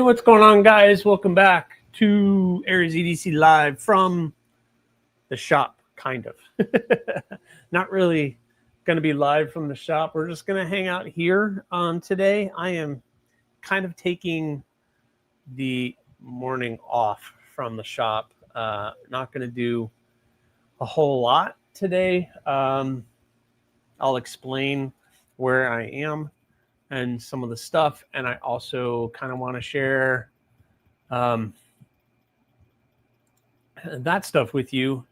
what's going on, guys? Welcome back to AriesEDC Live from the shop, kind of. Not really going to be live from the shop. We're just going to hang out here today. I am kind of taking the morning off from the shop. Not going to do a whole lot today. I'll explain where I am and some of the stuff, and I also kind of want to share that stuff with you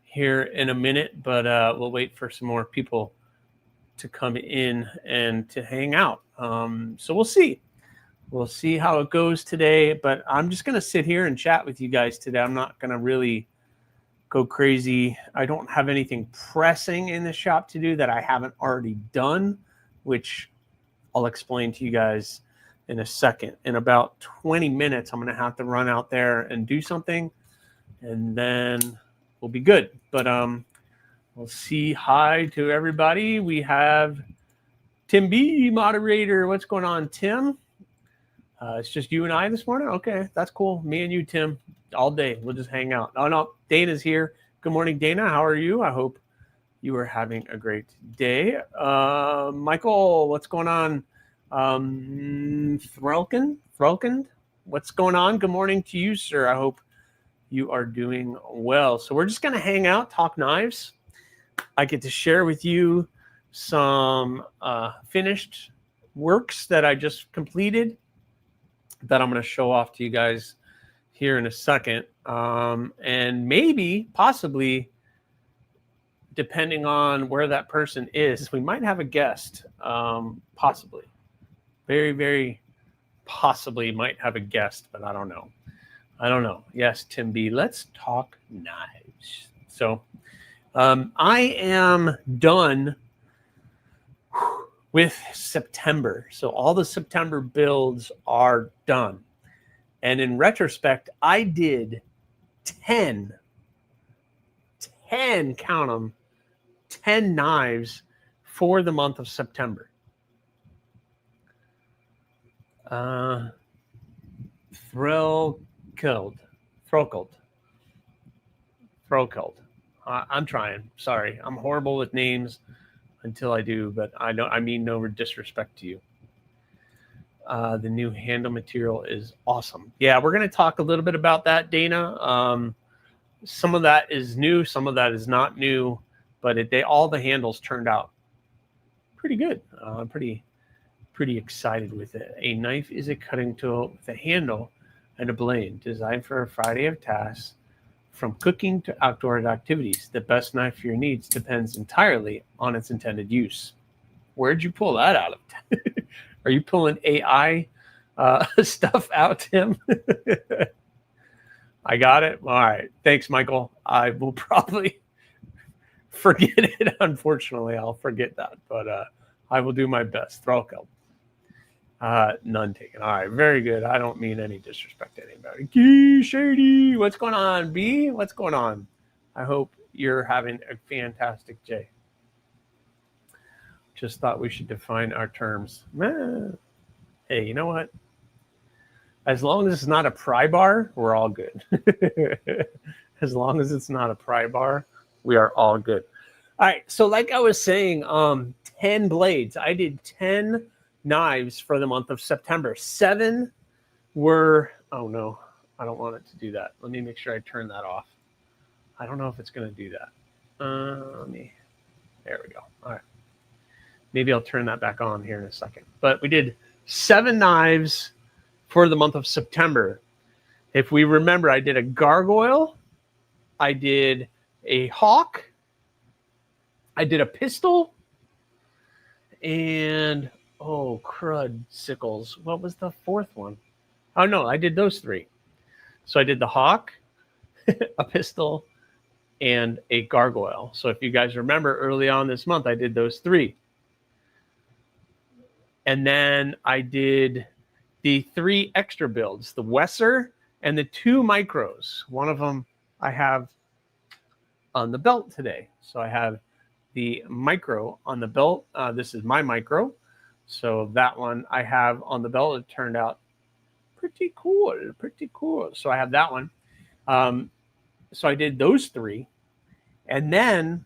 here in a minute, but we'll wait for some more people to come in and to hang out. So we'll see how it goes today, but I'm just going to sit here and chat with you guys today. I'm not going to really go crazy. I don't have anything pressing in the shop to do that I haven't already done, which I'll explain to you guys in a second. In about 20 minutes, I'm going to have to run out there and do something, and then we'll be good. But we'll see. Hi to everybody. We have Tim B, moderator. What's going on, Tim? It's just you and I this morning? Okay, that's cool. Me and you, Tim, all day. We'll just hang out. Oh, no, Dana's here. Good morning, Dana. How are you? I hope you are having a great day. Michael, what's going on? Threlkin, what's going on? Good morning to you, sir. I hope you are doing well. So we're just going to hang out, talk knives. I get to share with you some finished works that I just completed that I'm going to show off to you guys here in a second. And maybe, possibly, depending on where that person is, we might have a guest, possibly. Very, very possibly might have a guest, but I don't know. Yes, Tim B, let's talk knives. So I am done with September. So all the September builds are done. And in retrospect, I did 10, count them, 10 knives for the month of September. Throckled. I'm trying. Sorry, I'm horrible with names until I do, but I mean no disrespect to you. The new handle material is awesome. Yeah, we're going to talk a little bit about that, Dana. Some of that is new, some of that is not new, but all the handles turned out pretty good. Pretty excited with it. A knife is a cutting tool with a handle and a blade designed for a variety of tasks, from cooking to outdoor activities. The best knife for your needs depends entirely on its intended use. Where'd you pull that out of? Are you pulling AI stuff out, Tim? I got it. All right. Thanks, Michael. I will probably forget it. Unfortunately, I'll forget that, but I will do my best. Thrallkel. None taken. All right. Very good. I don't mean any disrespect to anybody. Key Shady. What's going on, B? What's going on? I hope you're having a fantastic day. Just thought we should define our terms. Hey, you know what? As long as it's not a pry bar, we're all good. As long as it's not a pry bar, we are all good. All right. So like I was saying, 10 blades. I did 10 knives for the month of September. 7 were, oh no, I don't want it to do that. Let me make sure I turn that off. I don't know if it's going to do that. There we go. All right. Maybe I'll turn that back on here in a second. But we did 7 knives for the month of September. If we remember, I did a gargoyle, I did a hawk, I did a pistol, and oh crud, sickles. What was the 4th one? Oh no, I did those 3. So I did the hawk, a pistol, and a gargoyle. So if you guys remember, early on this month, I did those 3. And then I did the 3 extra builds, the Wesser and the 2 micros. One of them I have on the belt today. So I have the micro on the belt. This is my micro. So that one I have on the belt. It turned out Pretty cool. Pretty cool. So I have that one. So I did those 3. And then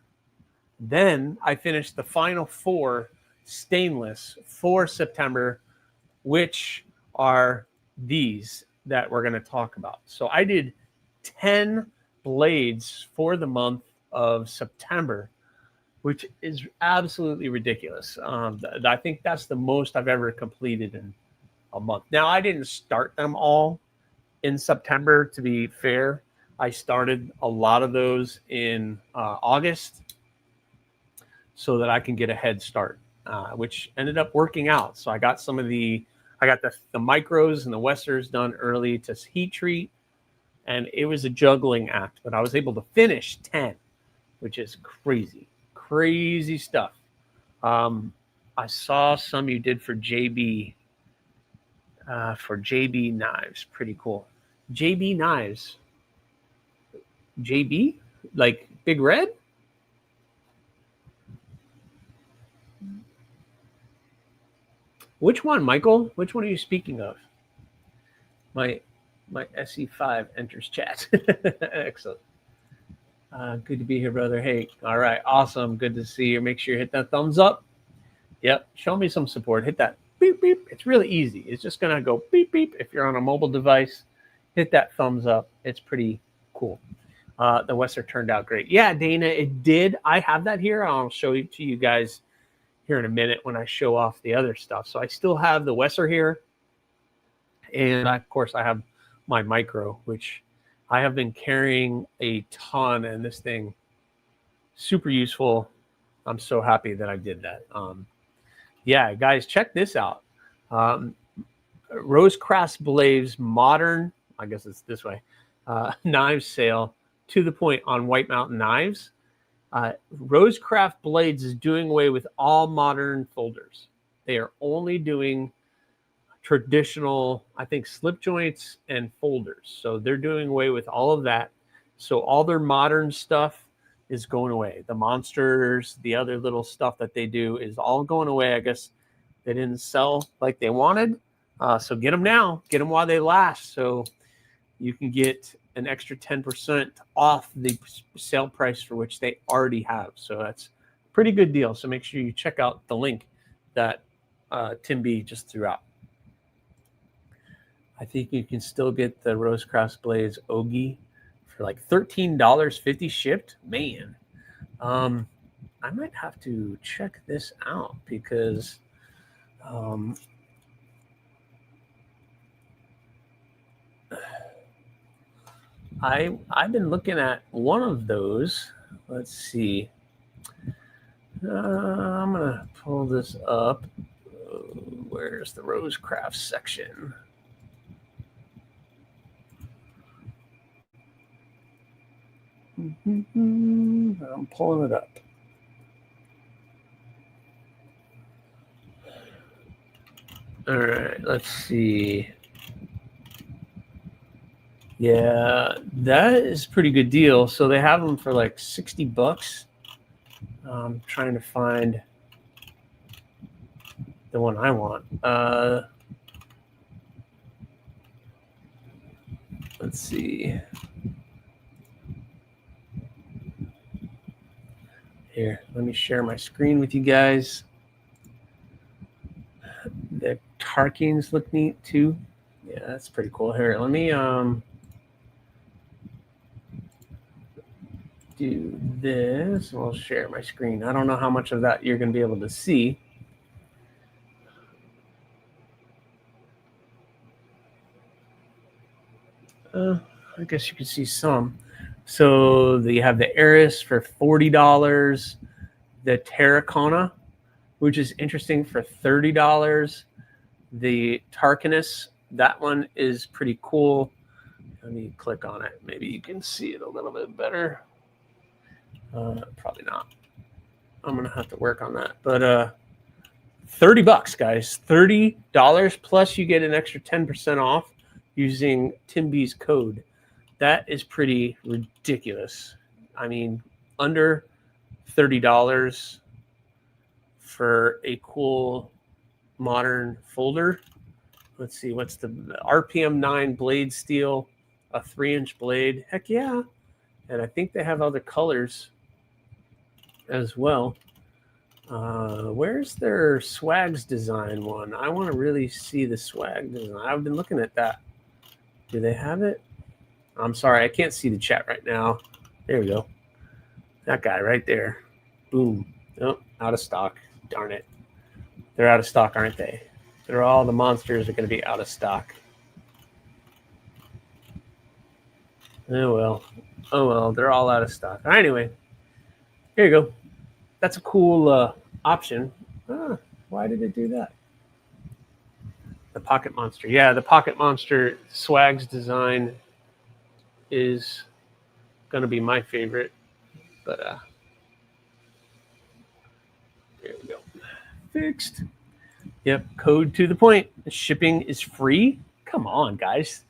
I finished the final 4 stainless for September, which are these that we're going to talk about. So I did 10 blades for the month of September, which is absolutely ridiculous. I think that's the most I've ever completed in a month. Now, I didn't start them all in September, to be fair. I started a lot of those in August so that I can get a head start, which ended up working out. So I got the micros and the Westers done early to heat treat, and it was a juggling act, but I was able to finish 10, which is crazy stuff. I saw some you did for JB knives. Pretty cool. JB knives. JB? Like Big Red? Which one, Michael? Which one are you speaking of? My SE5 enters chat. Excellent. Good to be here, brother. Hey, all right, awesome. Good to see you. Make sure you hit that thumbs up. Yep, show me some support. Hit that beep, beep. It's really easy. It's just going to go beep, beep. If you're on a mobile device, hit that thumbs up. It's pretty cool. The Western turned out great. Yeah, Dana, it did. I have that here. I'll show it to you guys here in a minute when I show off the other stuff. So I still have the Wesser here. And of course, I have my micro, which I have been carrying a ton, and this thing, super useful. I'm so happy that I did that. Yeah, guys, check this out. Rosecraft Blades Modern, I guess it's this way, knives sale to the point on White Mountain Knives. Rosecraft Blades is doing away with all modern folders. They are only doing traditional, I think, slip joints and folders. So they're doing away with all of that. So all their modern stuff is going away. The monsters, the other little stuff that they do is all going away. I guess they didn't sell like they wanted. So get them now. Get them while they last. So you can get an extra 10% off the sale price for which they already have. So that's a pretty good deal. So make sure you check out the link that Tim B just threw out. I think you can still get the Rosecraft Blades Ogie for like $13.50 shipped. Man, I might have to check this out because I've been looking at one of those. Let's see. I'm gonna pull this up. Where's the Rosecraft section? I'm pulling it up. All right, let's see. Yeah, that is a pretty good deal. So they have them for like $60. I'm trying to find the one I want. Let's see. Here, let me share my screen with you guys. The Tarkins look neat too. Yeah, that's pretty cool. Here, let me do this. I'll share my screen. I don't know how much of that you're going to be able to see. I guess you can see some. So you have the Aries for $40, the Terracona, which is interesting, for $30. The Tarkinus, that one is pretty cool. Let me click on it. Maybe you can see it a little bit better. Probably not. I'm gonna have to work on that. But $30, guys. $30 plus you get an extra 10% off using Tim B's code. That is pretty ridiculous. I mean, under $30 for a cool modern folder. Let's see, what's the RPM 9 blade steel, a 3-inch blade. Heck yeah. And I think they have other colors as well. Where's their Swags design one? I want to really see the swag design. I've been looking at that. Do they have it? I'm sorry, I can't see the chat right now. There we go. That guy right there. Boom. Oh, out of stock. Darn it. They're out of stock, aren't they? They're all the monsters are going to be out of stock. Oh, well. Oh, well. They're all out of stock. Anyway, here you go. That's a cool option. Why did it do that? The Pocket Monster. Yeah, the Pocket Monster Swags design is going to be my favorite. But there we go. Fixed. Yep, code to the point. Shipping is free. Come on, guys.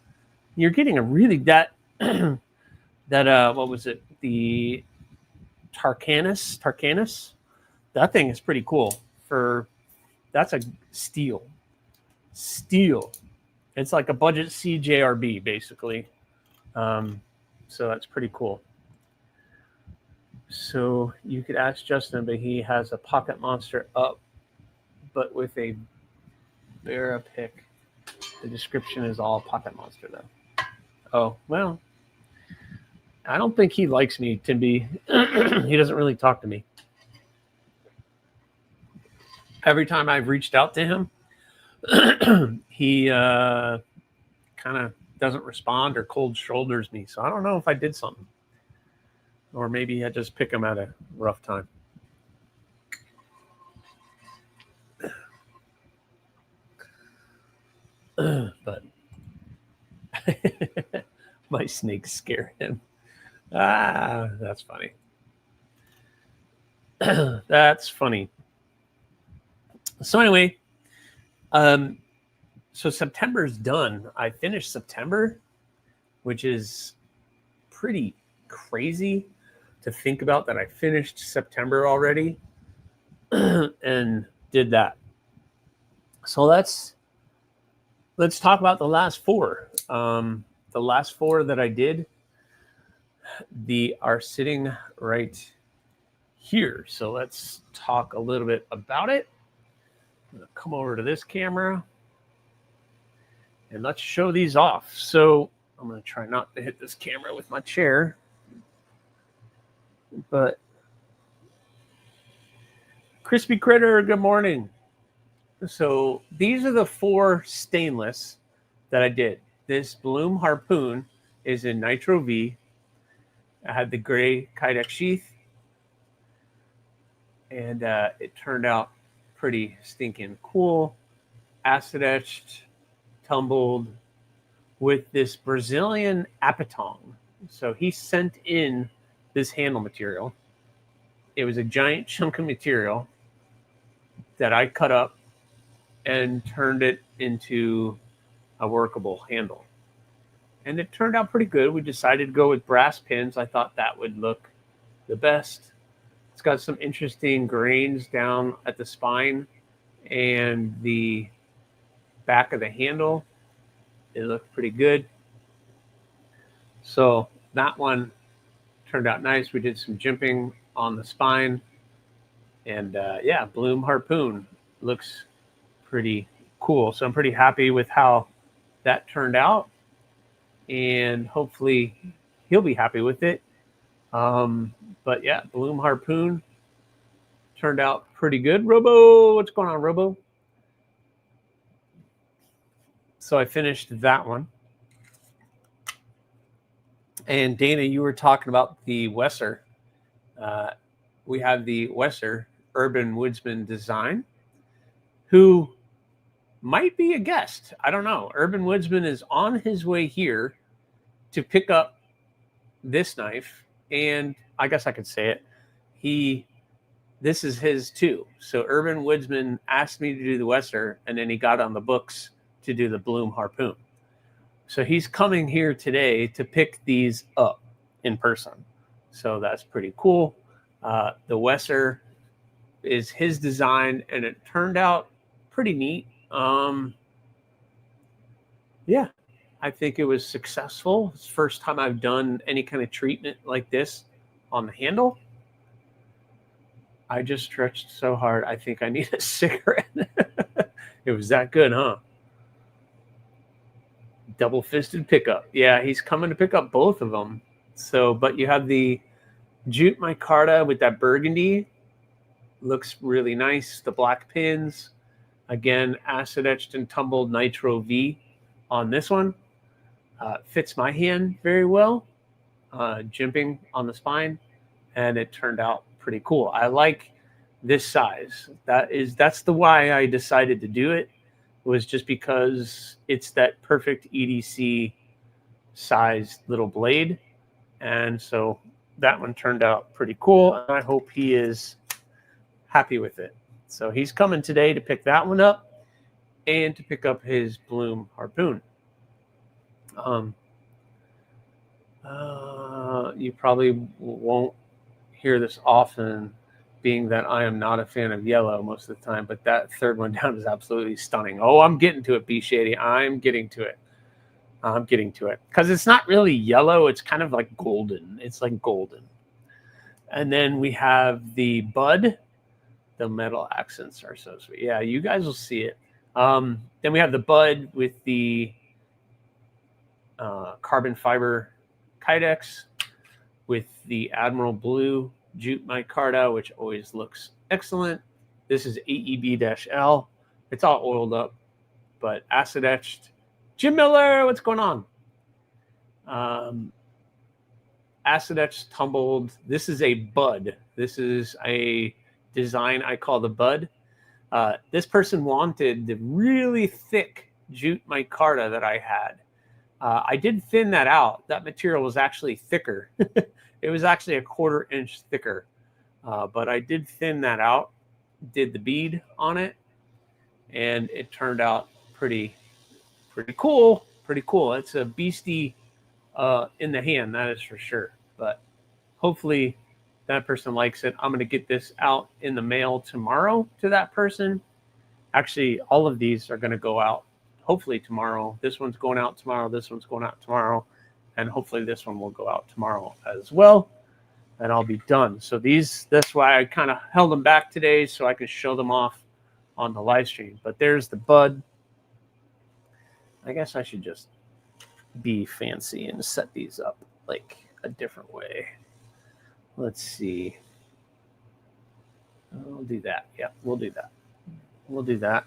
You're getting a really that what was it? The Tarkanus. That thing is pretty cool. That's a steel. It's like a budget CJRB basically. So that's pretty cool. So you could ask Justin, but he has a Pocket Monster up, but with a Vera pick. The description is all Pocket Monster though. Oh, well, I don't think he likes me to be. He doesn't really talk to me. Every time I've reached out to him, he kind of doesn't respond or cold shoulders me. So I don't know if I did something. Or maybe I just pick him at a rough time. But my snakes scare him. That's funny. That's funny. So anyway, so September's done. I finished September, which is pretty crazy to think about that I finished September already and did that. So let's talk about the last four. The last four that I did, are sitting right here. So let's talk a little bit about it. I'm going to come over to this camera and let's show these off. So I'm going to try not to hit this camera with my chair, but Crispy Critter, good morning. So these are the four stainless that I did. This Bloom Harpoon is in Nitro V. I had the gray Kydex sheath, and it turned out pretty stinking cool. Acid etched, tumbled with this Brazilian apatong. So he sent in this handle material. It was a giant chunk of material that I cut up and turned it into a workable handle. And it turned out pretty good. We decided to go with brass pins. I thought that would look the best. It's got some interesting grains down at the spine and the back of the handle. It looked pretty good. So that one turned out nice. We did some jimping on the spine. And yeah, Bloom Harpoon looks pretty cool. So I'm pretty happy with how that turned out. And hopefully he'll be happy with it. But yeah, Bloom Harpoon turned out pretty good. Robo, what's going on, Robo? So I finished that one. And Dana, you were talking about the Wesser. We have the Wesser Urban Woodsman Design, who might be a guest. I don't know. Urban Woodsman is on his way here to pick up this knife. And I guess I could say it. This is his too. So Urban Woodsman asked me to do the Wesser, and then he got on the books to do the Bloom Harpoon. So he's coming here today to pick these up in person. So that's pretty cool. The Wesser is his design, and it turned out pretty neat. yeah, I think it was successful. It's the first time I've done any kind of treatment like this on the handle. I just stretched so hard, I think I need a cigarette. It was that good, huh? Double-fisted pickup. Yeah, he's coming to pick up both of them. So, but you have the jute micarta with that burgundy. Looks really nice. The black pins. Again, acid etched and tumbled Nitro V on this one. Fits my hand very well. Jimping on the spine. And it turned out pretty cool. I like this size. That's the why I decided to do it, was just because it's that perfect EDC sized little blade. And so that one turned out pretty cool. And I hope he is happy with it. So he's coming today to pick that one up and to pick up his Bloom harpoon. You probably won't hear this often, being that I am not a fan of yellow most of the time, but that third one down is absolutely stunning. Oh, I'm getting to it, B Shady. I'm getting to it. Because it's not really yellow. It's kind of like golden. It's like golden. And then we have the bud. The metal accents are so sweet. Yeah, you guys will see it. Then we have the bud with the carbon fiber kydex with the Admiral Blue jute micarta, which always looks excellent. This is AEB-L. It's all oiled up, but acid etched. Jim Miller, what's going on? Acid etched tumbled. This is a bud. This is a design I call the bud. This person wanted the really thick jute micarta that I had. I did thin that out. That material was actually thicker. It was actually a 1/4 inch thicker, but I did thin that out, did the bead on it, and it turned out pretty cool. Pretty cool. It's a beastie in the hand, that is for sure. But hopefully that person likes it. I'm going to get this out in the mail tomorrow to that person. Actually, all of these are going to go out hopefully tomorrow. This one's going out tomorrow. This one's going out tomorrow. And hopefully this one will go out tomorrow as well. And I'll be done. So that's why I kind of held them back today, so I could show them off on the live stream. But there's the bud. I guess I should just be fancy and set these up like a different way. Let's see. I'll do that. Yeah, we'll do that. We'll do that.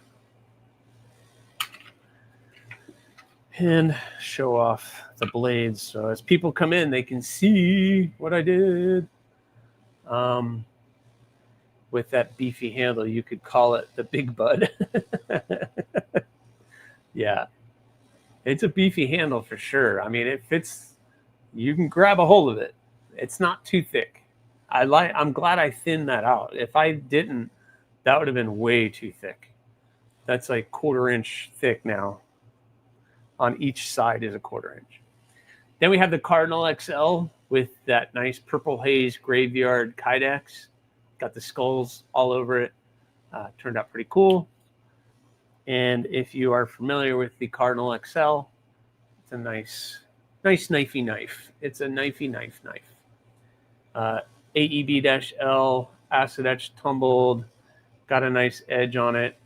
And show off the blades. So as people come in, they can see what I did. With that beefy handle, you could call it the big bud. Yeah. It's a beefy handle for sure. I mean, it fits. You can grab a hold of it. It's not too thick. I'm glad I thinned that out. If I didn't, that would have been way too thick. That's like 1/4 inch thick now. On each side is a 1/4 inch. Then we have the Cardinal XL with that nice purple haze graveyard kydex. Got the skulls all over it. Turned out pretty cool. And if you are familiar with the Cardinal XL, it's a nice knifey knife. It's a knifey knife. AEB-L, acid etched tumbled, got a nice edge on it.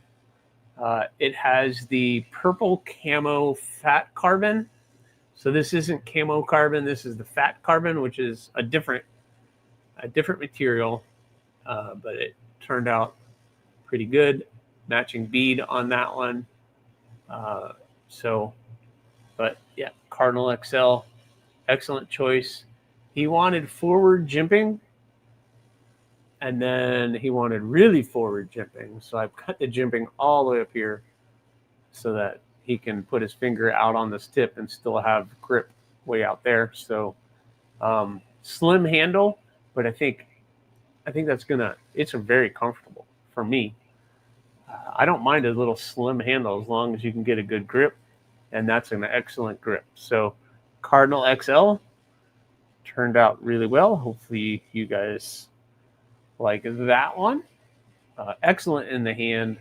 It has the purple camo fat carbon. So this isn't camo carbon. This is the fat carbon, which is a different material, but it turned out pretty good. Matching bead on that one. But yeah, Cardinal XL, excellent choice. He wanted forward jimping, and then he wanted really forward jimping. So I've cut the jimping all the way up here so that he can put his finger out on this tip and still have grip way out there. So slim handle, but I think it's very comfortable for me. I don't mind a little slim handle as long as you can get a good grip, and that's an excellent grip. So Cardinal XL turned out really well. Hopefully you guys like that one. Excellent in the hand.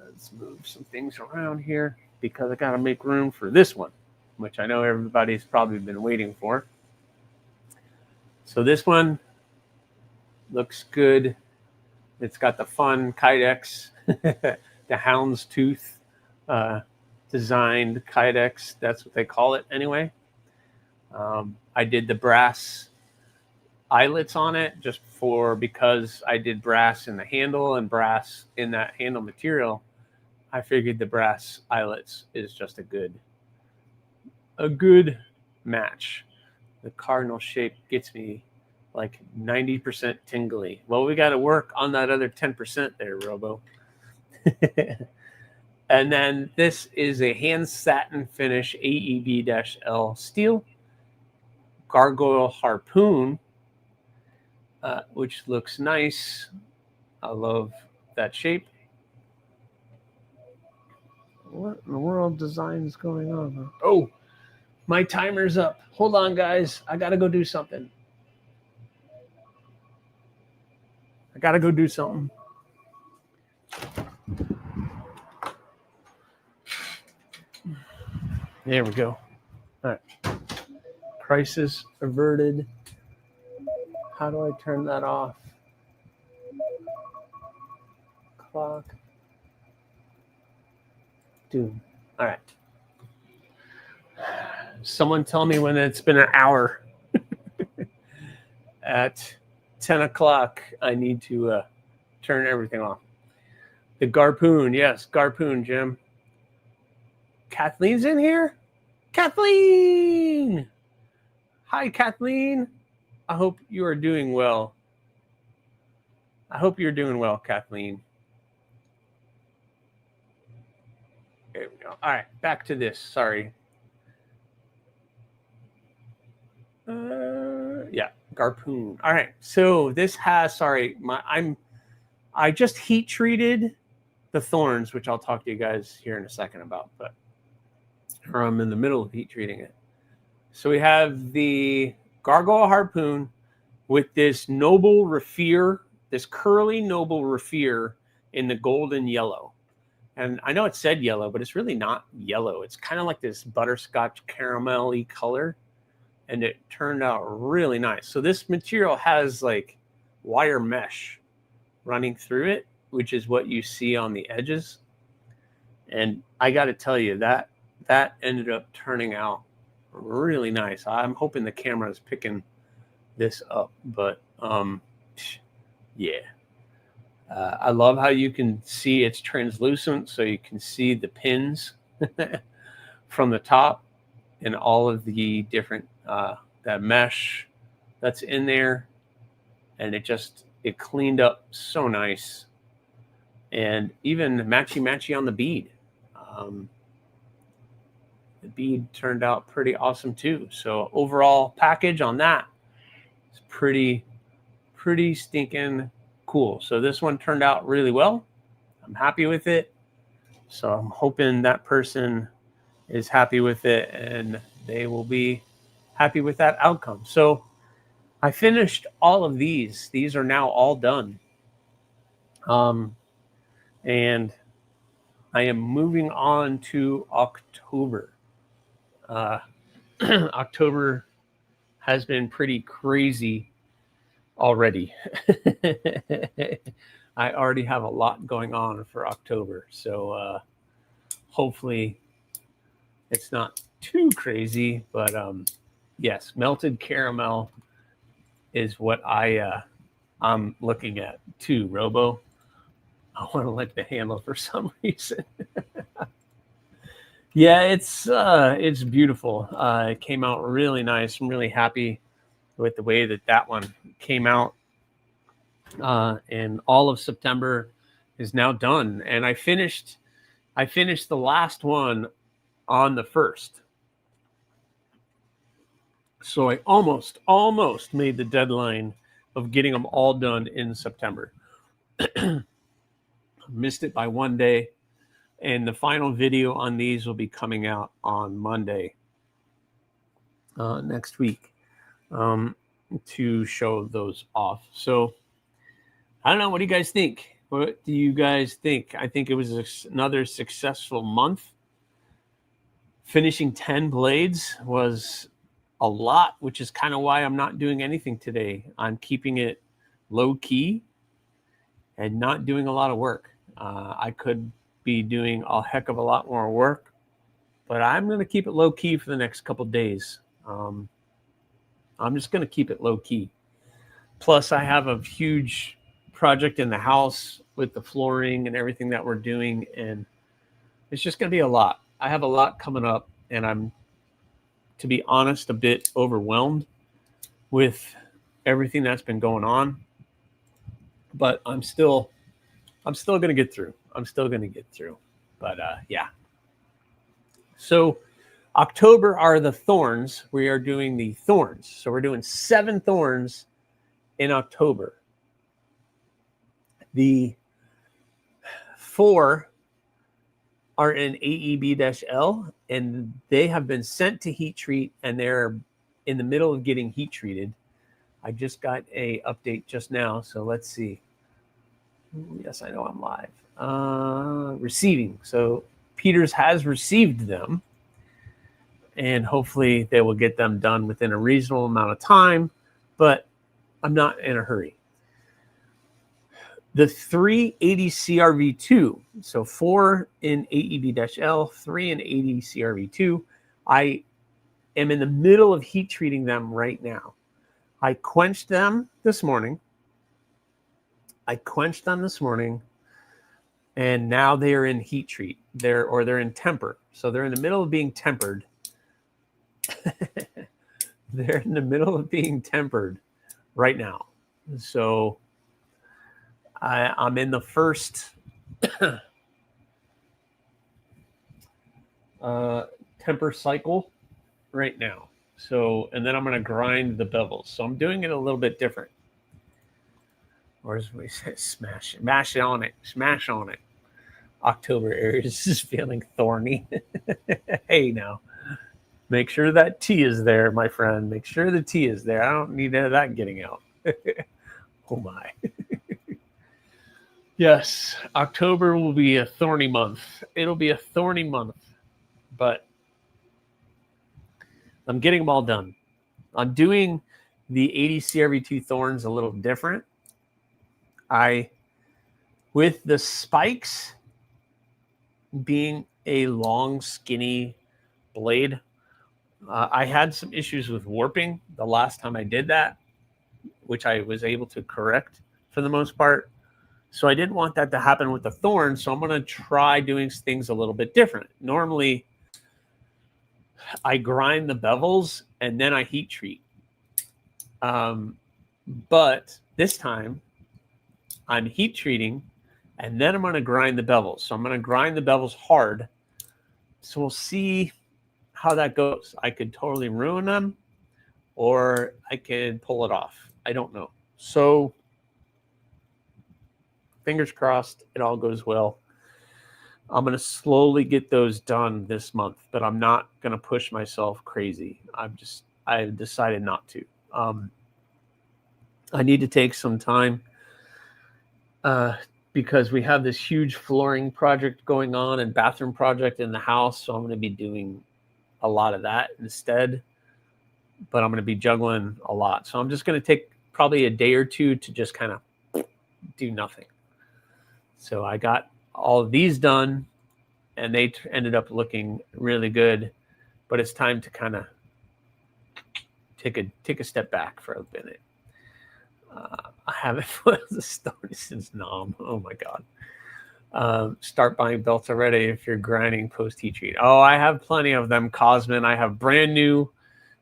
Let's move some things around here. because I got to make room for this one, which I know everybody's probably been waiting for. So this one looks good. It's got the fun Kydex, the houndstooth designed Kydex. That's what they call it anyway. I did the brass eyelets on it because I did brass in the handle and brass in that handle material. I figured the brass eyelets is just a good match. The cardinal shape gets me like 90% tingly. Well, we got to work on that other 10% there, Robo. And then this is a hand satin finish AEB-L steel gargoyle harpoon, which looks nice. I love that shape. What in the world design is going on? Oh, my timer's up. Hold on, guys. I got to go do something. There we go. All right. Crisis averted. How do I turn that off? Clock. Dude. All right. Someone tell me when it's been an hour. At 10 o'clock, I need to turn everything off. The Garpoon. Yes, Garpoon, Jim. Kathleen's in here? Kathleen! Hi, Kathleen. I hope you are doing well. Kathleen. There we go. All right, back to this. Sorry. Yeah, Garpoon. All right, so this has, I just heat treated the thorns, which I'll talk to you guys here in a second about, or I'm in the middle of heat treating it. So we have the gargoyle harpoon with this noble raffia, this curly noble raffia in the golden yellow. And I know it said yellow, but it's really not yellow. It's kind of like this butterscotch caramel-y color. And it turned out really nice. So this material has like wire mesh running through it, which is what you see on the edges. And I got to tell you, that ended up turning out really nice. I'm hoping the camera is picking this up, but yeah. I love how you can see it's translucent, so you can see the pins from the top and all of the different that mesh that's in there, and it cleaned up so nice, and even matchy on the bead. The bead turned out pretty awesome too. So overall package on that is pretty stinking cool. So this one turned out really well. I'm happy with it. So I'm hoping that person is happy with it and they will be happy with that outcome. So I finished all of these. These are now all done. And I am moving on to October. October has been pretty crazy already. I already have a lot going on for October. So hopefully it's not too crazy, but yes, melted caramel is what I'm looking at too, Robo. I want to lick the handle for some reason. Yeah, it's beautiful. It came out really nice. I'm really happy with the way that one came out. And all of September is now done. And I finished the last one on the 1st. So I almost made the deadline of getting them all done in September. Missed it by one day. And the final video on these will be coming out on Monday next week to show those off. So I don't know. What do you guys think? What do you guys think? I think it was another successful month. finishing 10 blades was a lot, which is kind of why I'm not doing anything today. I'm keeping it low key and not doing a lot of work. I could be doing a heck of a lot more work, but I'm going to keep it low key for the next couple days. I'm just going to keep it low key. Plus, I have a huge project in the house with the flooring and everything that we're doing, and it's just going to be a lot. I have a lot coming up, and I'm, to be honest, a bit overwhelmed with everything that's been going on. But I'm still going to get through. But yeah. So October are the thorns. We are doing the thorns. So we're doing 7 thorns in October. The 4 are in AEB-L, and they have been sent to heat treat, and they're in the middle of getting heat treated. I just got a update just now, so let's see. Yes, I know I'm live. Receiving. So Peters has received them, and hopefully they will get them done within a reasonable amount of time, but I'm not in a hurry. The 3 AriesCRV2, so 4 in AEB-L, 3 in AriesCRV2. I am in the middle of heat treating them right now. I quenched them this morning. And now they are in heat treat. They're in temper. So they're in the middle of being tempered. They're in the middle of being tempered right now. So I'm in the first temper cycle right now. So, and then I'm going to grind the bevels. So I'm doing it a little bit different. Or as we say, smash on it. October Aries is feeling thorny. Hey, now, make sure that T is there, my friend. Make sure the T is there. I don't need any of that getting out. Oh my. Yes, October will be a thorny month. It'll be a thorny month, but I'm getting them all done. I'm doing the AriesCRV2 thorns a little different. With the spikes being a long, skinny blade, I had some issues with warping the last time I did that, which I was able to correct for the most part. So I didn't want that to happen with the thorn, so I'm going to try doing things a little bit different. Normally, I grind the bevels and then I heat treat. But this time, I'm heat treating, and then I'm going to grind the bevels. So I'm going to grind the bevels hard. So we'll see how that goes. I could totally ruin them, or I could pull it off. I don't know. So fingers crossed it all goes well. I'm going to slowly get those done this month, but I'm not going to push myself crazy. I've decided not to. I need to take some time because we have this huge flooring project going on and bathroom project in the house. So I'm going to be doing a lot of that instead, but I'm going to be juggling a lot. So I'm just going to take probably a day or two to just kind of do nothing. So I got all of these done, and they ended up looking really good, but it's time to kind of take a step back for a minute. I haven't put the story since Nom. Oh my God. Start buying belts already if you're grinding post heat treat. Oh, I have plenty of them, Cosmin. I have brand new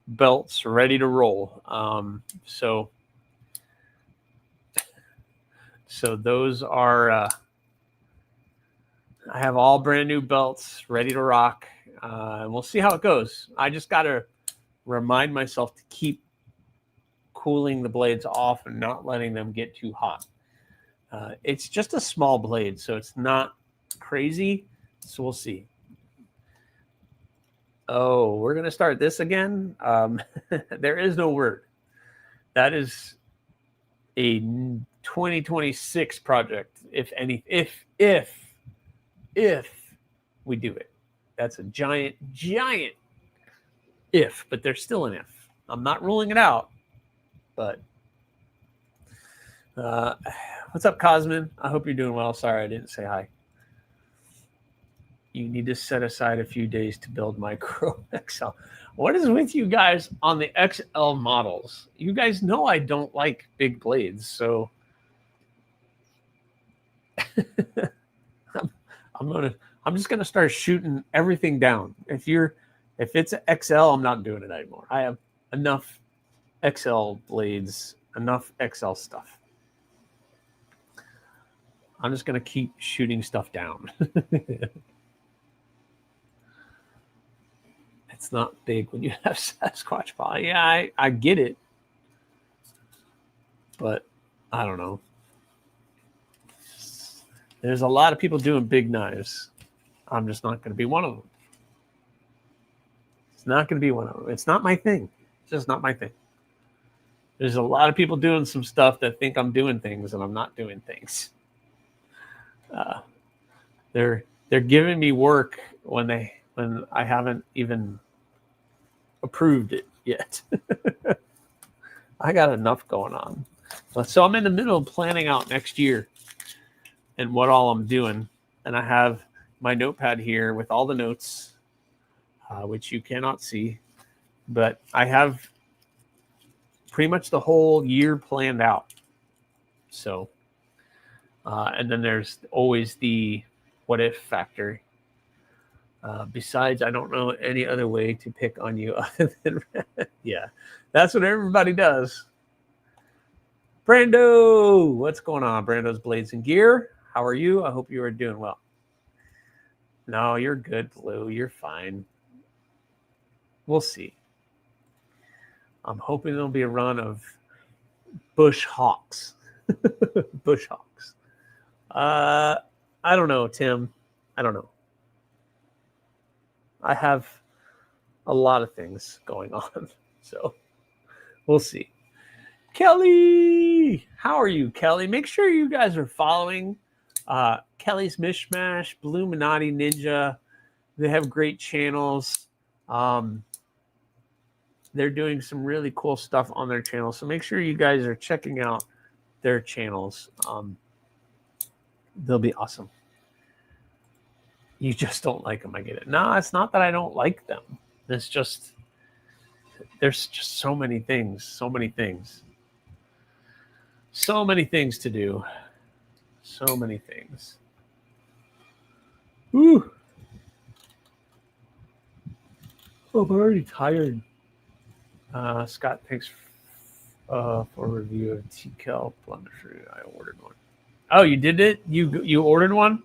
belts ready to roll. So those are, I have all brand new belts ready to rock. And we'll see how it goes. I just got to remind myself to keep cooling the blades off and not letting them get too hot. It's just a small blade, so it's not crazy. So we'll see. Oh, we're going to start this again. There is no word. That is a 2026 project, if we do it. That's a giant if, but there's still an if. I'm not ruling it out, but what's up, Cosmin? I hope you're doing well. Sorry I didn't say hi. You need to set aside a few days to build micro XL. What is with you guys on the XL models? You guys know I don't like big blades, so I'm just gonna start shooting everything down. If it's an XL, I'm not doing it anymore. I have enough XL blades, enough XL stuff. I'm just gonna keep shooting stuff down. It's not big when you have Sasquatch poly. Yeah, I get it. But I don't know. There's a lot of people doing big knives. I'm just not going to be one of them. It's not going to be one of them. It's not my thing. It's just not my thing. There's a lot of people doing some stuff that think I'm doing things, and I'm not doing things. They're giving me work when I haven't even approved it yet. I got enough going on. So I'm in the middle of planning out next year and what all I'm doing. And I have my notepad here with all the notes, which you cannot see. But I have pretty much the whole year planned out. So, and then there's always the what if factor. Besides, I don't know any other way to pick on you other than yeah, that's what everybody does. Brando, what's going on? Brando's Blades and Gear. How are you? I hope you are doing well. No, you're good, Blue. You're fine. We'll see. I'm hoping there'll be a run of Bush Hawks. Bush Hawks. I don't know, Tim. I don't know. I have a lot of things going on, so we'll see. Kelly, how are you, Kelly? Make sure you guys are following Kelly's Mishmash, Bluminati Ninja. They have great channels. They're doing some really cool stuff on their channel, so make sure you guys are checking out their channels. They'll be awesome. You just don't like them. I get it. No, it's not that I don't like them. It's just there's just so many things to do. So many things. Ooh. Oh, I'm already tired. Scott, thanks for a review of TKL Blunder Fruit. I ordered one. Oh, you did it? You ordered one?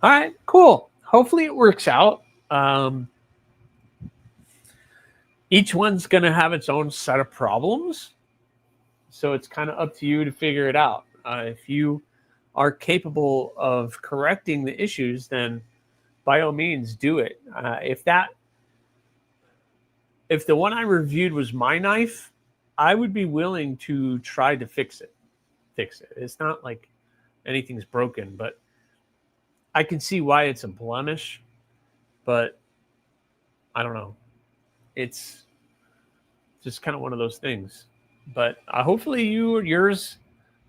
All right, cool. Hopefully it works out. Each one's going to have its own set of problems. So it's kind of up to you to figure it out. If you are capable of correcting the issues, then by all means do it. If the one I reviewed was my knife, I would be willing to try to fix it. It's not like anything's broken, but I can see why it's a blemish, but I don't know. It's just kind of one of those things. But hopefully yours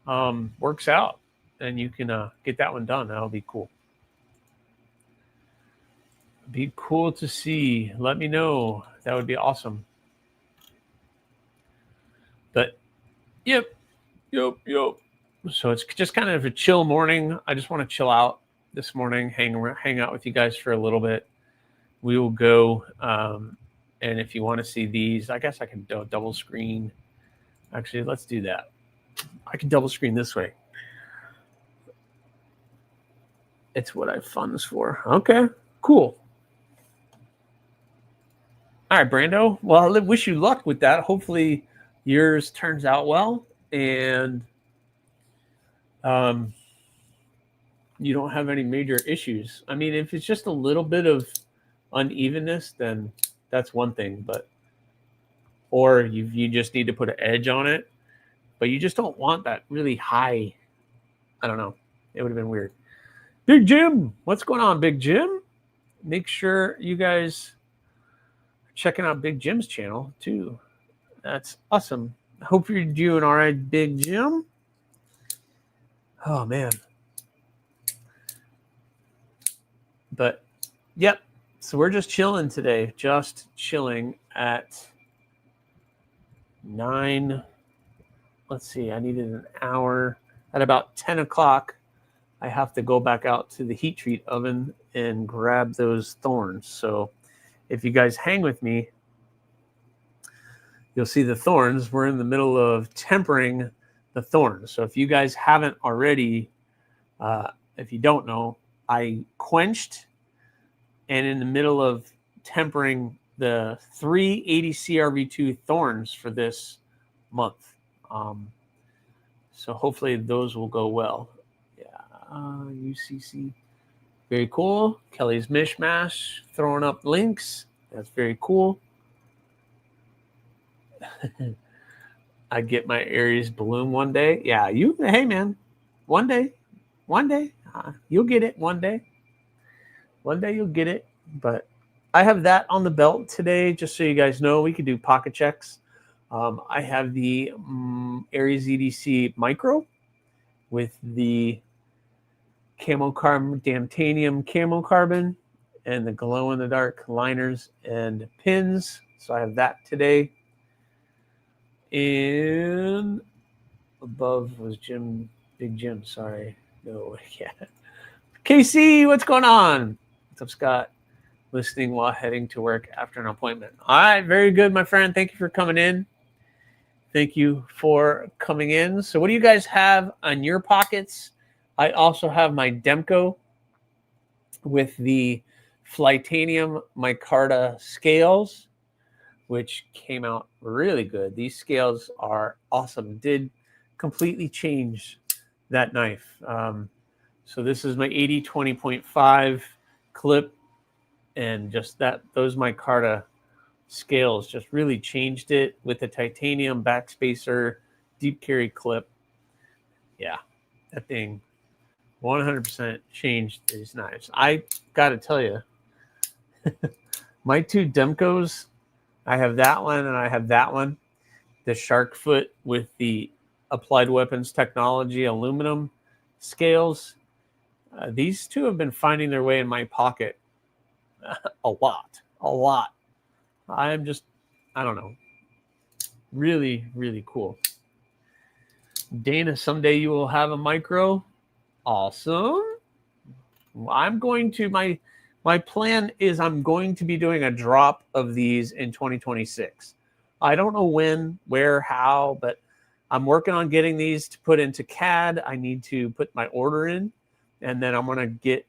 works out and you can get that one done. That'll be cool. Be cool to see. Let me know. That would be awesome. But yep. So it's just kind of a chill morning. I just want to chill out this morning, hang out with you guys for a little bit. We will go. And if you want to see these, I guess I can double screen. Actually, let's do that. I can double screen this way. It's what I have funds for. Okay, cool. All right, Brando. Well, I wish you luck with that. Hopefully yours turns out well and you don't have any major issues. I mean, if it's just a little bit of unevenness, then that's one thing. Or you just need to put an edge on it, but you just don't want that really high. I don't know. It would have been weird. Big Jim, what's going on, Big Jim? make sure you guys are checking out Big Jim's channel too. That's awesome. Hope you're doing all right, Big Jim. Oh, man. But, yep. So we're just chilling today. Just chilling at 9. Let's see. I needed an hour. At about 10 o'clock, I have to go back out to the heat treat oven and grab those thorns. So if you guys hang with me, you'll see the thorns. We're in the middle of tempering the thorns. So if you guys haven't already, if you don't know, I quenched and in the middle of tempering the 380 CRV2 thorns for this month. So hopefully those will go well. Yeah, UCC. Very cool. Kelly's Mishmash throwing up links. That's very cool. I get my Aries balloon one day. Yeah, hey man, one day, you'll get it one day. One day you'll get it. But I have that on the belt today, just so you guys know. We could do pocket checks. I have the AriesEDC Micro with the camo carbon, Damtanium camo carbon, and the glow in the dark liners and pins. So I have that today. And above was Big Jim. Sorry. No, yeah. KC, what's going on? What's up, Scott? Listening while heading to work after an appointment. All right, very good, my friend. Thank you for coming in. Thank you for coming in. So what do you guys have on your pockets? I also have my Demco with the Flytanium micarta scales, which came out really good. These scales are awesome. Did completely change that knife. So this is my 80 20.5 clip, and just those micarta scales just really changed it with the titanium backspacer deep carry clip. Yeah, that thing 100% changed these knives. I got to tell you, my two Demcos, I have that one and I have that one. The shark foot with the Applied Weapons Technology aluminum scales. These two have been finding their way in my pocket a lot. I don't know. Really, really cool. Dana, someday you will have a micro. Awesome. I'm going to, my plan is I'm going to be doing a drop of these in 2026. I don't know when, where, how, but I'm working on getting these to put into CAD. I need to put my order in, and then I'm going to get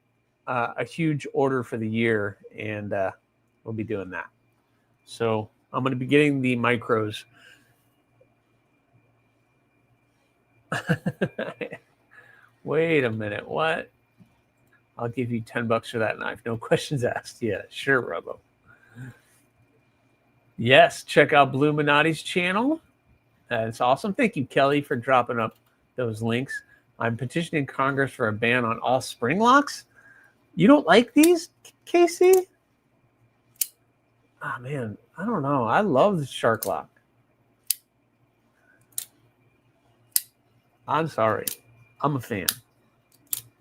a huge order for the year, and we'll be doing that. So I'm going to be getting the micros. Wait a minute. What? I'll give you $10 for that knife. No questions asked. Yeah, sure, Robo. Yes, check out Bluminati's channel. That's awesome. Thank you, Kelly, for dropping up those links. I'm petitioning Congress for a ban on all spring locks. You don't like these, Casey? Oh, man, I don't know. I love the Shark Lock. I'm sorry. I'm a fan.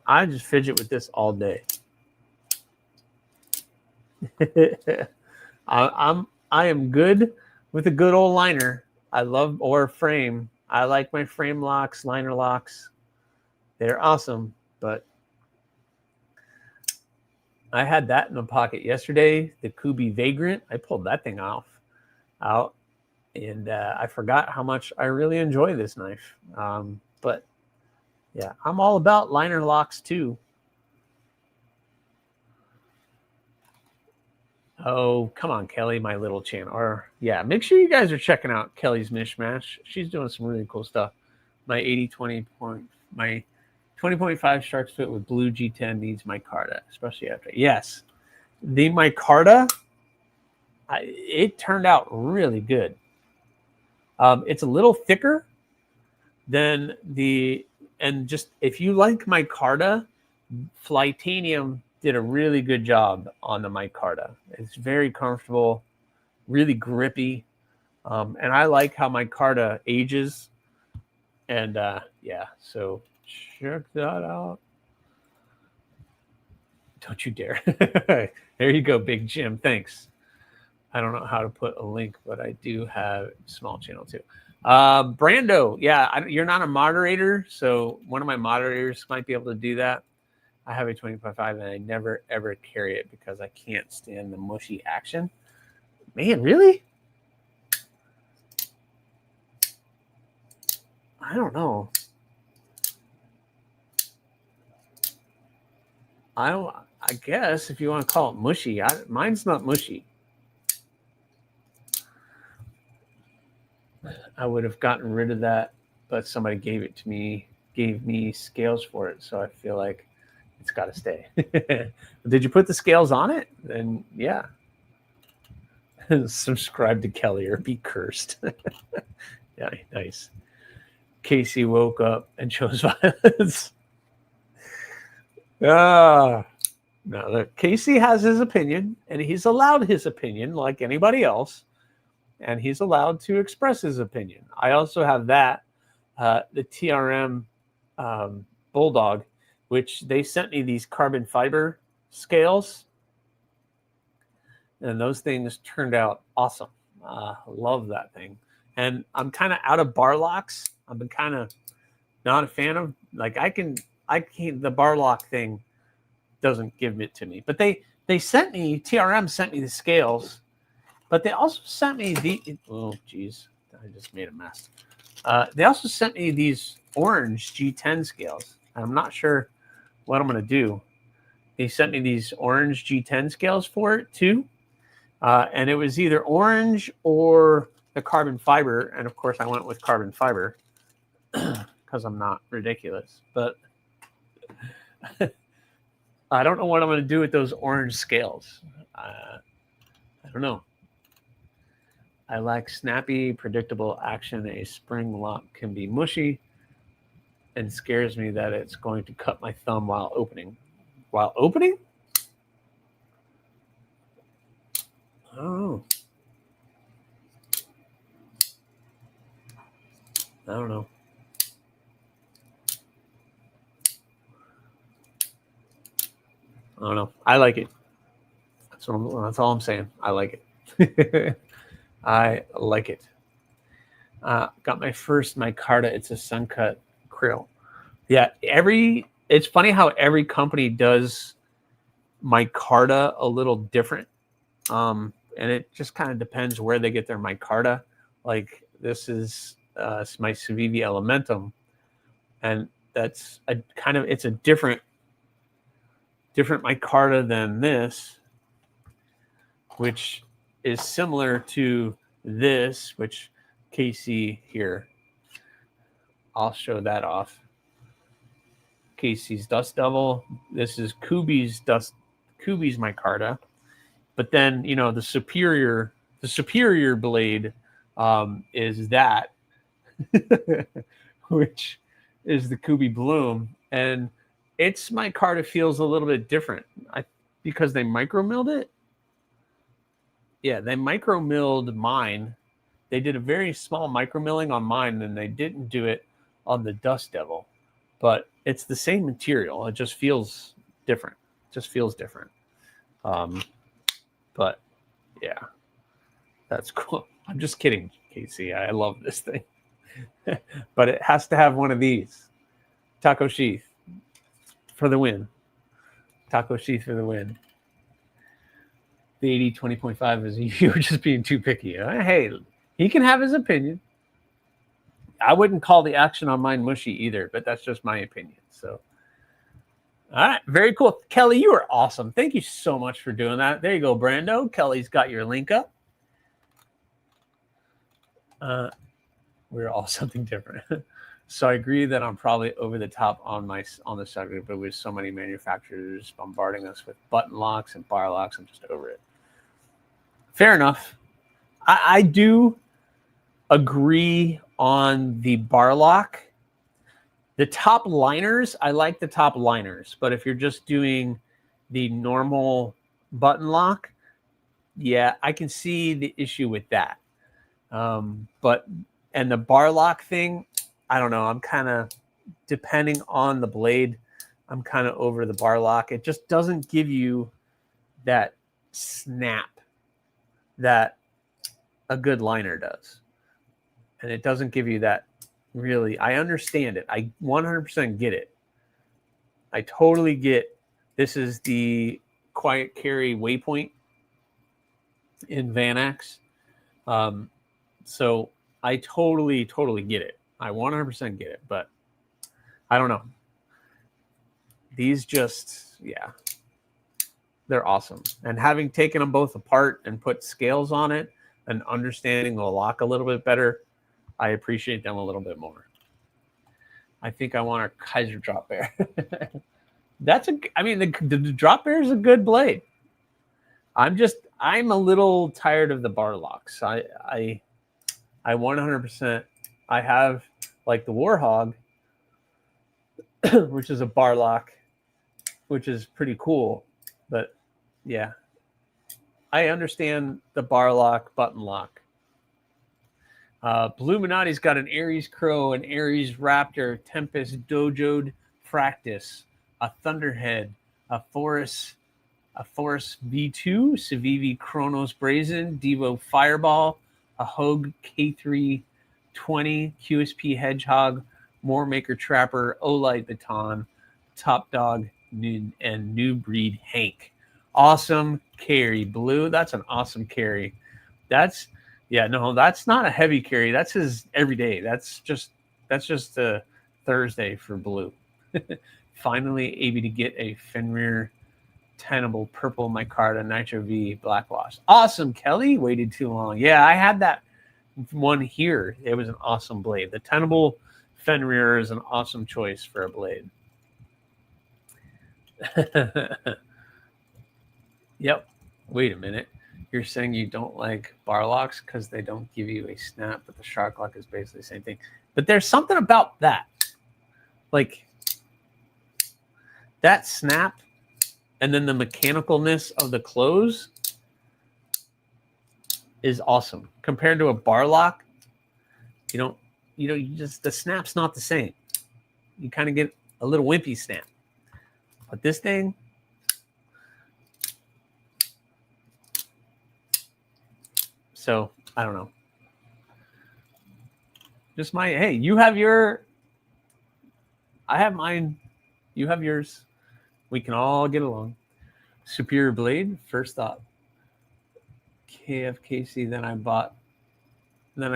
I just fidget with this all day. I am good with a good old liner. I love, or frame. I like my frame locks, liner locks. They're awesome, but I had that in the pocket yesterday, the Kubi Vagrant. I pulled that thing out, and I forgot how much I really enjoy this knife. But yeah, I'm all about liner locks too. Oh, come on, Kelly, my little channel. Or yeah, make sure you guys are checking out Kelly's Mishmash. She's doing some really cool stuff. My 20.5 Shark's Foot with blue G10 needs micarta, especially after. Yes, the micarta, it turned out really good. It's a little thicker than and just if you like micarta, Flytanium did a really good job on the micarta. It's very comfortable, really grippy. And I like how micarta ages. And yeah, so check that out. Don't you dare. There you go, Big Jim. Thanks. I don't know how to put a link, but I do have small channel too. Brando, yeah, you're not a moderator, so one of my moderators might be able to do that. I have a 20.5 and I never ever carry it because I can't stand the mushy action. Man, really? I don't know. I guess if you want to call it mushy, mine's not mushy. I would have gotten rid of that, but somebody gave it to me, gave me scales for it, so I feel like it's got to stay. Did you put the scales on it? Then yeah. Subscribe to Kelly or be cursed. Yeah, nice. Casey woke up and chose violence. No, look, Casey has his opinion, and he's allowed his opinion like anybody else, and he's allowed to express his opinion. I also have that, the TRM Bulldog, which they sent me these carbon fiber scales, and those things turned out awesome. Love that thing. And I'm kind of out of bar locks. I've been kind of not a fan of, like, I can't, the bar lock thing doesn't give it to me. But they sent me, TRM sent me the scales, but they also sent me oh geez, I just made a mess. They also sent me these orange G10 scales. I'm not sure what I'm going to do. They sent me these orange G10 scales for it too. And it was either orange or the carbon fiber. And of course I went with carbon fiber because I'm not ridiculous, but I don't know what I'm going to do with those orange scales. I don't know. I like snappy, predictable action. A spring lock can be mushy and scares me that it's going to cut my thumb while opening. While opening? I don't know. I don't know. I don't know. I like it. That's all I'm saying. I like it. I like it. Got my first micarta. It's a Suncut krill. Yeah, it's funny how every company does micarta a little different. And it just kind of depends where they get their micarta. Like this is my Civivi Elementum, and that's it's a different micarta than this, which is similar to this, which Casey here. I'll show that off. Casey's Dust Devil. This is Kubi's micarta. But then, you know, the superior blade is that, which is the Kubi Bloom. And its micarta feels a little bit different because they micro milled it. Yeah, they micro milled mine. They did a very small micro milling on mine, and they didn't do it on the Dust Devil. But it's the same material. It just feels different. But yeah, that's cool. I'm just kidding, Casey. I love this thing. But it has to have one of these. Taco sheath for the win. Taco sheath for the win. The 80 20.5 is you were just being too picky. Hey, he can have his opinion. I wouldn't call the action on mine mushy either, but that's just my opinion. So, all right, very cool. Kelly, you are awesome. Thank you so much for doing that. There you go, Brando. Kelly's got your link up. We're all something different. So I agree that I'm probably over the top on the subject, but with so many manufacturers bombarding us with button locks and bar locks, I'm just over it. Fair enough. I do agree on the bar lock. The top liners, I like the top liners, but if you're just doing the normal button lock, yeah, I can see the issue with that. But the bar lock thing, I don't know. I'm kind of, depending on the blade, I'm kind of over the bar lock. It just doesn't give you that snap that a good liner does. And it doesn't give you that really. I understand it. I 100% get it. I totally get. This is the quiet carry waypoint in Vanax. So I totally get it. I 100% get it, but I don't know. These just, yeah, they're awesome. And having taken them both apart and put scales on it and understanding the lock a little bit better, I appreciate them a little bit more. I think I want a Kaiser drop bear. The drop bear is a good blade. I'm a little tired of the bar locks. I 100%, I have like the Warhog, which is a bar lock, which is pretty cool. But yeah, I understand the bar lock, button lock. Bluminati's got an Aries Crow, an Aries Raptor, Tempest Dojoed Fractus, a Thunderhead, a Forest V2, Civivi Chronos Brazen, Devo Fireball, a Hogue K320, QSP Hedgehog, Moormaker Trapper, Olight Baton, Top Dog, and New Breed Hank. Awesome carry, Blue. That's an awesome carry. That's not a heavy carry. That's his everyday. That's just a Thursday for Blue. Finally able to get a Fenrir Tenable Purple Micarta Nitro V Black Wash. Awesome, Kelly. Waited too long. Yeah, I had that one here. It was an awesome blade. The Tenable Fenrir is an awesome choice for a blade. Yep. Wait a minute. You're saying you don't like bar locks because they don't give you a snap, but the shark lock is basically the same thing. But there's something about that. Like that snap and then the mechanicalness of the close is awesome. Compared to a bar lock, you just, the snap's not the same. You kind of get a little wimpy snap. But this thing, so I don't know. Just hey, you have your, I have mine, you have yours. We can all get along. Superior blade, first thought KFKC, then I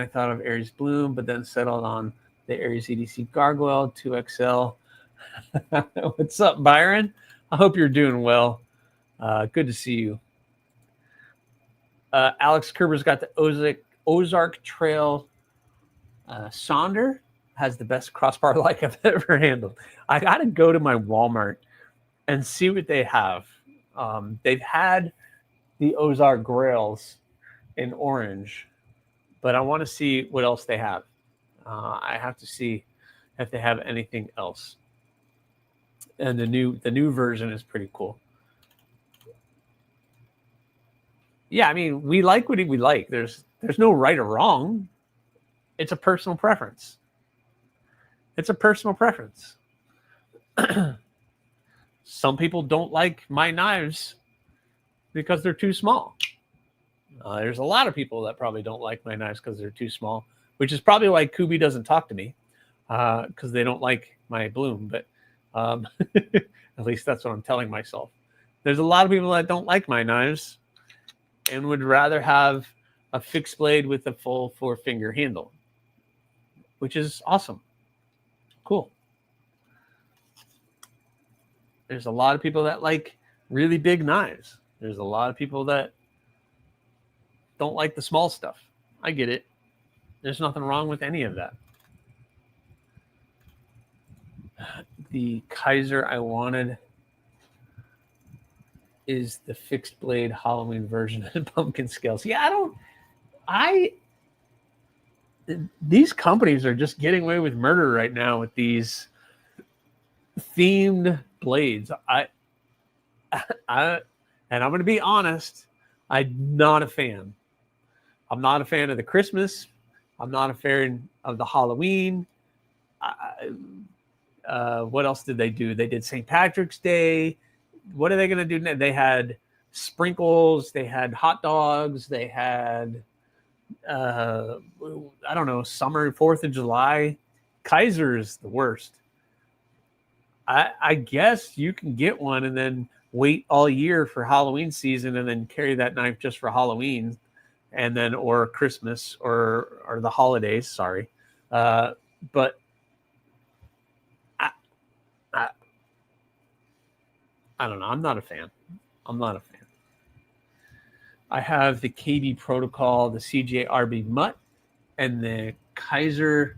thought of Aries Bloom, but then settled on the AriesEDC Gargoyle 2XL. What's up, Byron? I hope you're doing well. Good to see you. Alex Kerber's got the Ozark Trail Sonder. Has the best crossbar like I've ever handled. I got to go to my Walmart and see what they have. They've had the Ozark Grails in orange, but I want to see what else they have. I have to see if they have anything else. And the new version is pretty cool. Yeah, I mean, we like what we like. There's no right or wrong. It's a personal preference. It's a personal preference. Some people don't like my knives because they're too small. There's a lot of people that probably don't like my knives because they're too small, which is probably why Kubi doesn't talk to me because they don't like my bloom. But at least that's what I'm telling myself. There's a lot of people that don't like my knives and would rather have a fixed blade with a full 4-finger handle, which is awesome. Cool. There's a lot of people that like really big knives. There's a lot of people that don't like the small stuff. I get it. There's nothing wrong with any of that. The Kaiser I wanted is the fixed blade Halloween version of pumpkin scales. Yeah, these companies are just getting away with murder right now with these themed blades. And I'm going to be honest, I'm not a fan. I'm not a fan of the Christmas. I'm not a fan of the Halloween. What else did they do? They did St. Patrick's Day. What are they going to do now? They had sprinkles. They had hot dogs. They had, I don't know, summer, 4th of July. Kaiser's the worst. I guess you can get one and then wait all year for Halloween season and then carry that knife just for Halloween and then or Christmas or the holidays. Sorry. But I don't know. I'm not a fan. I have the KD Protocol, the CJRB Mutt, and the Kaiser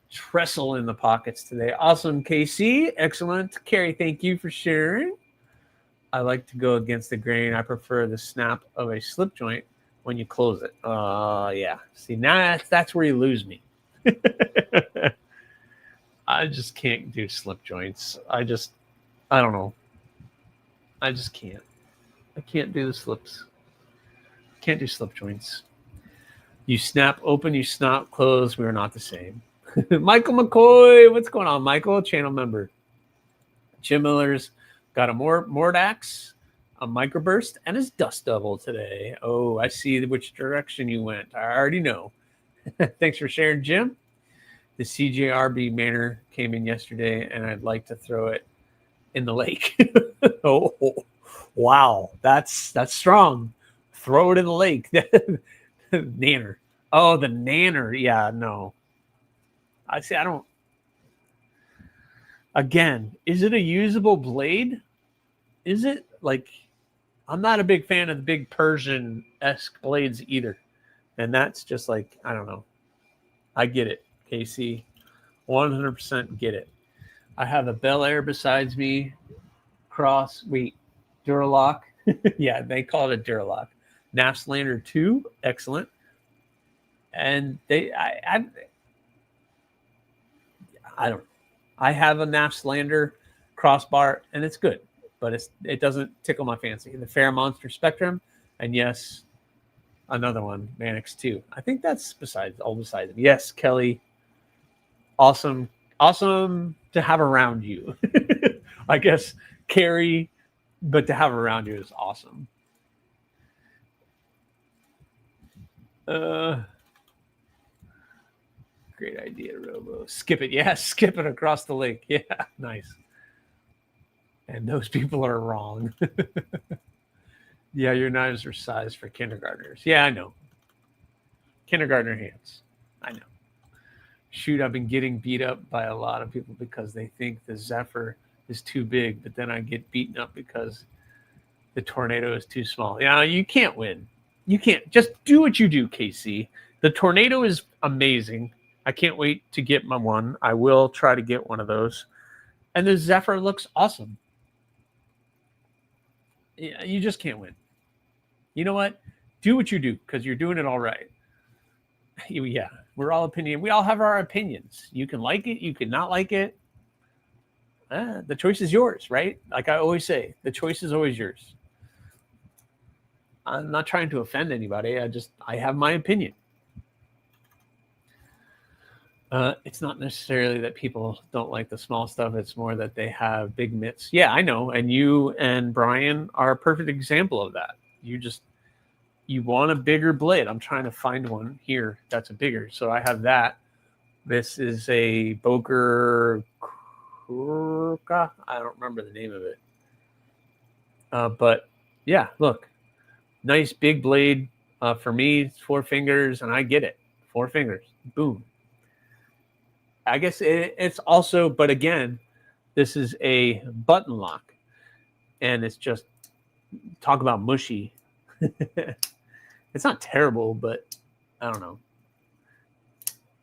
Trestle in the pockets today. Awesome, KC. Excellent. Carrie, thank you for sharing. I like to go against the grain. I prefer the snap of a slip joint when you close it. Yeah. See, now that's where you lose me. I just can't do slip joints. I don't know. I just can't. I can't do the slips. Can't do slip joints. You snap open, you snap close. We're not the same. Michael McCoy, what's going on, Michael? Channel member. Jim Miller's got a Mordax, a microburst, and his dust double today. Oh, I see which direction you went. I already know. Thanks for sharing, Jim. The CJRB Manor came in yesterday, and I'd like to throw it in the lake. Oh, wow. That's strong. Throw it in the lake. Nanner. Oh, the nanner. Yeah, no. I don't. Again, is it a usable blade? Is it? Like, I'm not a big fan of the big Persian-esque blades either. And that's just like, I don't know. I get it, KC. 100% get it. I have a Bel Air besides me. Duralock. Yeah, they call it a Duralock. Nafslander 2, excellent. And I don't know. I have a Nafslander crossbar, and it's good, but it doesn't tickle my fancy. The Fair Monster Spectrum, and yes, another one, Manix 2. I think that's besides them. Yes, Kelly. Awesome to have around you. I guess Carrie, but to have around you is awesome. Great idea, Robo. Skip it. Yeah, skip it across the lake. Yeah, nice. And those people are wrong. Yeah, your knives are sized for kindergartners. Yeah, I know. Kindergartner hands. I know. Shoot, I've been getting beat up by a lot of people because they think the Zephyr is too big, but then I get beaten up because the Tornado is too small. Yeah, you can't win. You can't. Just do what you do, KC. The Tornado is amazing. I can't wait to get my one. I will try to get one of those. And the Zephyr looks awesome. Yeah, you just can't win. You know what? Do what you do because you're doing it all right. Yeah, we're all opinion. We all have our opinions. You can like it. You can not like it. The choice is yours, right? Like I always say, the choice is always yours. I'm not trying to offend anybody. I have my opinion. It's not necessarily that people don't like the small stuff. It's more that they have big mitts. Yeah, I know. And you and Brian are a perfect example of that. You want a bigger blade. I'm trying to find one here that's a bigger. So I have that. This is a Boker Kurka. I don't remember the name of it. But yeah, look. Nice big blade. For me, it's 4 fingers, and I get it. 4 fingers. Boom. I guess it's also, but again, this is a button lock. And it's just, talk about mushy. It's not terrible, but I don't know.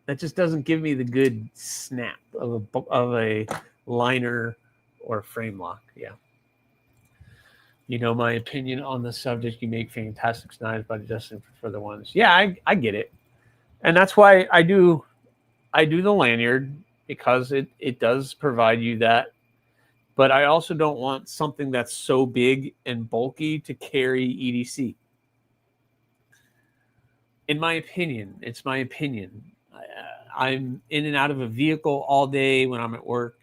That just doesn't give me the good snap of a liner or frame lock. Yeah. You know my opinion on the subject. You make fantastic knives by adjusting for the ones. Yeah, I get it. And that's why I do the lanyard, because it does provide you that. but I also don't want something that's so big and bulky to carry EDC. In my opinion, it's my opinion. I'm in and out of a vehicle all day when I'm at work,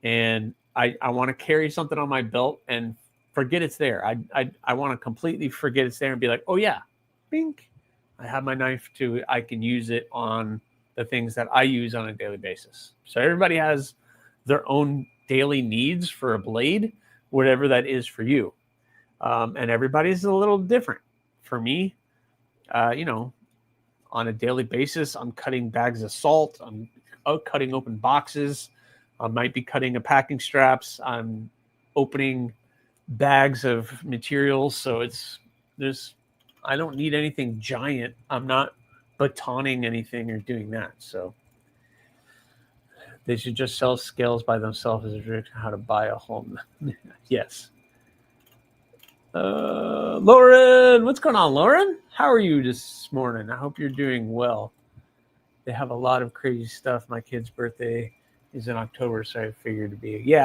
and I want to carry something on my belt and forget it's there. I want to completely forget it's there and be like, oh yeah, bink, I have my knife too. I can use it on the things that I use on a daily basis. So everybody has their own daily needs for a blade, whatever that is for you. And everybody's a little different. For me, on a daily basis, I'm cutting bags of salt. I'm cutting open boxes. I might be cutting a packing straps. I'm opening bags of materials. So I don't need anything giant. I'm not batoning anything or doing that. So they should just sell scales by themselves as a how to buy a home. Yes. Lauren, what's going on, Lauren? How are you this morning? I hope you're doing well. They have a lot of crazy stuff. My kid's birthday is in October, so I figured it'd be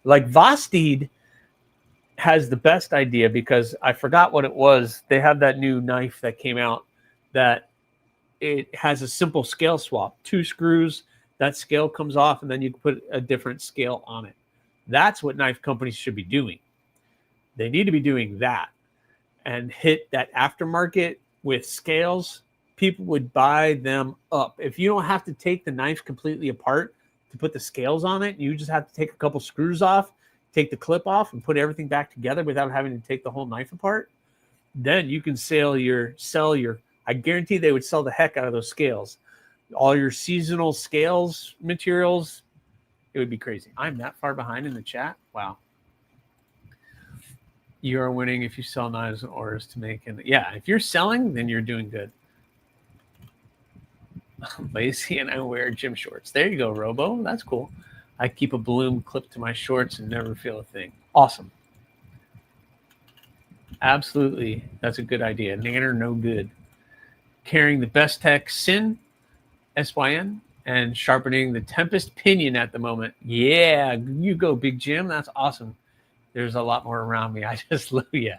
like Vosteed has the best idea, because I forgot what it was. They have that new knife that came out that it has a simple scale swap. 2 screws, that scale comes off, and then you can put a different scale on it. That's what knife companies should be doing. They need to be doing that and hit that aftermarket with scales. People would buy them up. If you don't have to take the knife completely apart to put the scales on it, you just have to take a couple screws off, take the clip off, and put everything back together without having to take the whole knife apart. Then you can sell your. I guarantee they would sell the heck out of those scales. All your seasonal scales materials, it would be crazy. I'm that far behind in the chat. Wow. You are winning if you sell knives and orders to make. And yeah, if you're selling, then you're doing good. I'm lazy and I wear gym shorts. There you go, Robo. That's cool. I keep a balloon clipped to my shorts and never feel a thing. Awesome. Absolutely. That's a good idea. Nanner, no good. Carrying the Bestech Syn, SYN, and sharpening the Tempest Pinion at the moment. Yeah, you go, Big Jim. That's awesome. There's a lot more around me. I just love you.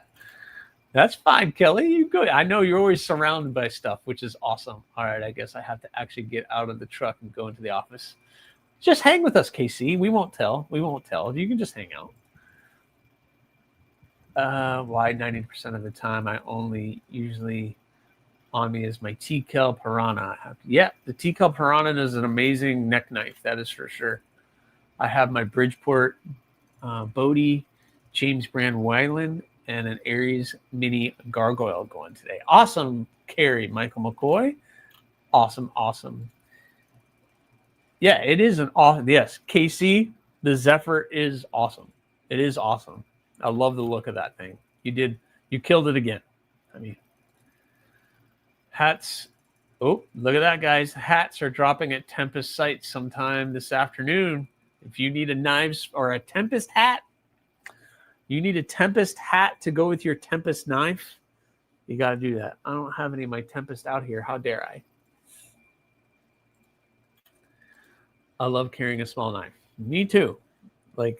That's fine, Kelly. You go. I know you're always surrounded by stuff, which is awesome. All right, I guess I have to actually get out of the truck and go into the office. Just hang with us, KC. We won't tell. You can just hang out. Why 90% of the time I only usually on me is my T-Kel Piranha. The T-Kel Piranha is an amazing neck knife. That is for sure. I have my Bridgeport Bodie James Brand Wyland and an Aries Mini Gargoyle going today. Awesome carry, Michael McCoy. Awesome. Yeah, it is an awesome. Yes, KC, the Zephyr is awesome. It is awesome. I love the look of that thing. You killed it again. I mean, hats. Oh, look at that, guys. Hats are dropping at Tempest sites sometime this afternoon. If you need a knives or a Tempest hat, you need a Tempest hat to go with your Tempest knife, you got to do that. I don't have any of my Tempest out here. How dare I? I love carrying a small knife. Me too. Like,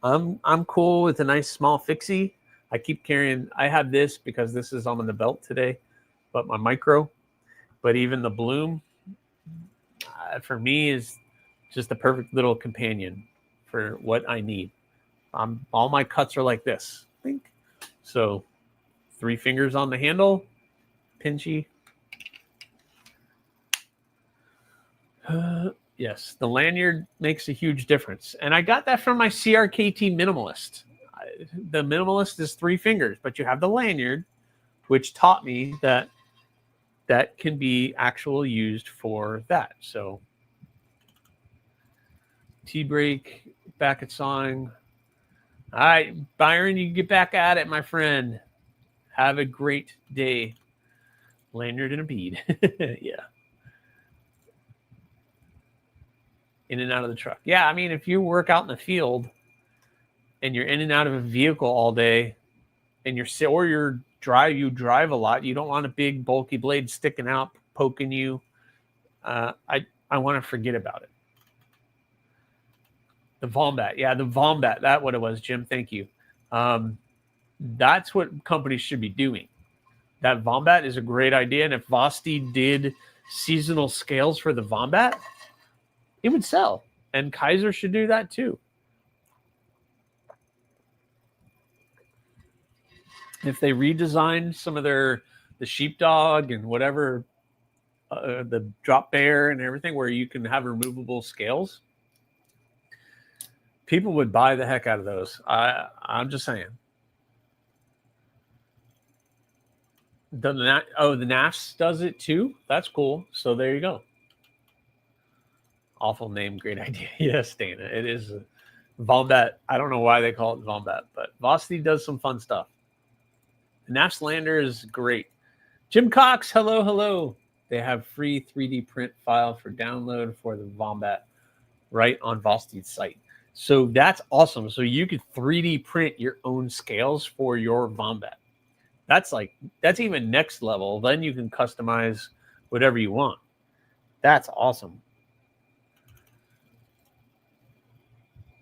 I'm cool with a nice small fixie. I keep carrying. I have this because this is on the belt today, but my micro. But even the Bloom, for me, is just the perfect little companion for what I need. All my cuts are like this. Think. So 3 fingers on the handle, pinchy. Yes, the lanyard makes a huge difference. And I got that from my CRKT Minimalist. The Minimalist is 3 fingers, but you have the lanyard, which taught me that can be actually used for that. So T-brake, back at sawing. All right, Byron, you can get back at it, my friend. Have a great day. Lanyard and a bead. Yeah. In and out of the truck. Yeah, I mean, if you work out in the field and you're in and out of a vehicle all day, and you drive a lot, you don't want a big bulky blade sticking out, poking you. I want to forget about it. The Vombat. Yeah, the Vombat. That's what it was, Jim. Thank you. That's what companies should be doing. That Vombat is a great idea. And if Vosti did seasonal scales for the Vombat, it would sell. And Kaiser should do that too. If they redesigned some of the sheepdog and whatever, the drop bear and everything, where you can have removable scales, people would buy the heck out of those. I'm just saying. The NAFS does it too. That's cool. So there you go. Awful name, great idea. Yes, Dana. It is Vombat. I don't know why they call it Vombat, but Vosti does some fun stuff. The NAFS Lander is great. Jim Cox, hello. They have free 3D print file for download for the Vombat right on Vosti's site. So that's awesome. So you could 3D print your own scales for your Vombat. That's even next level. Then you can customize whatever you want. That's awesome.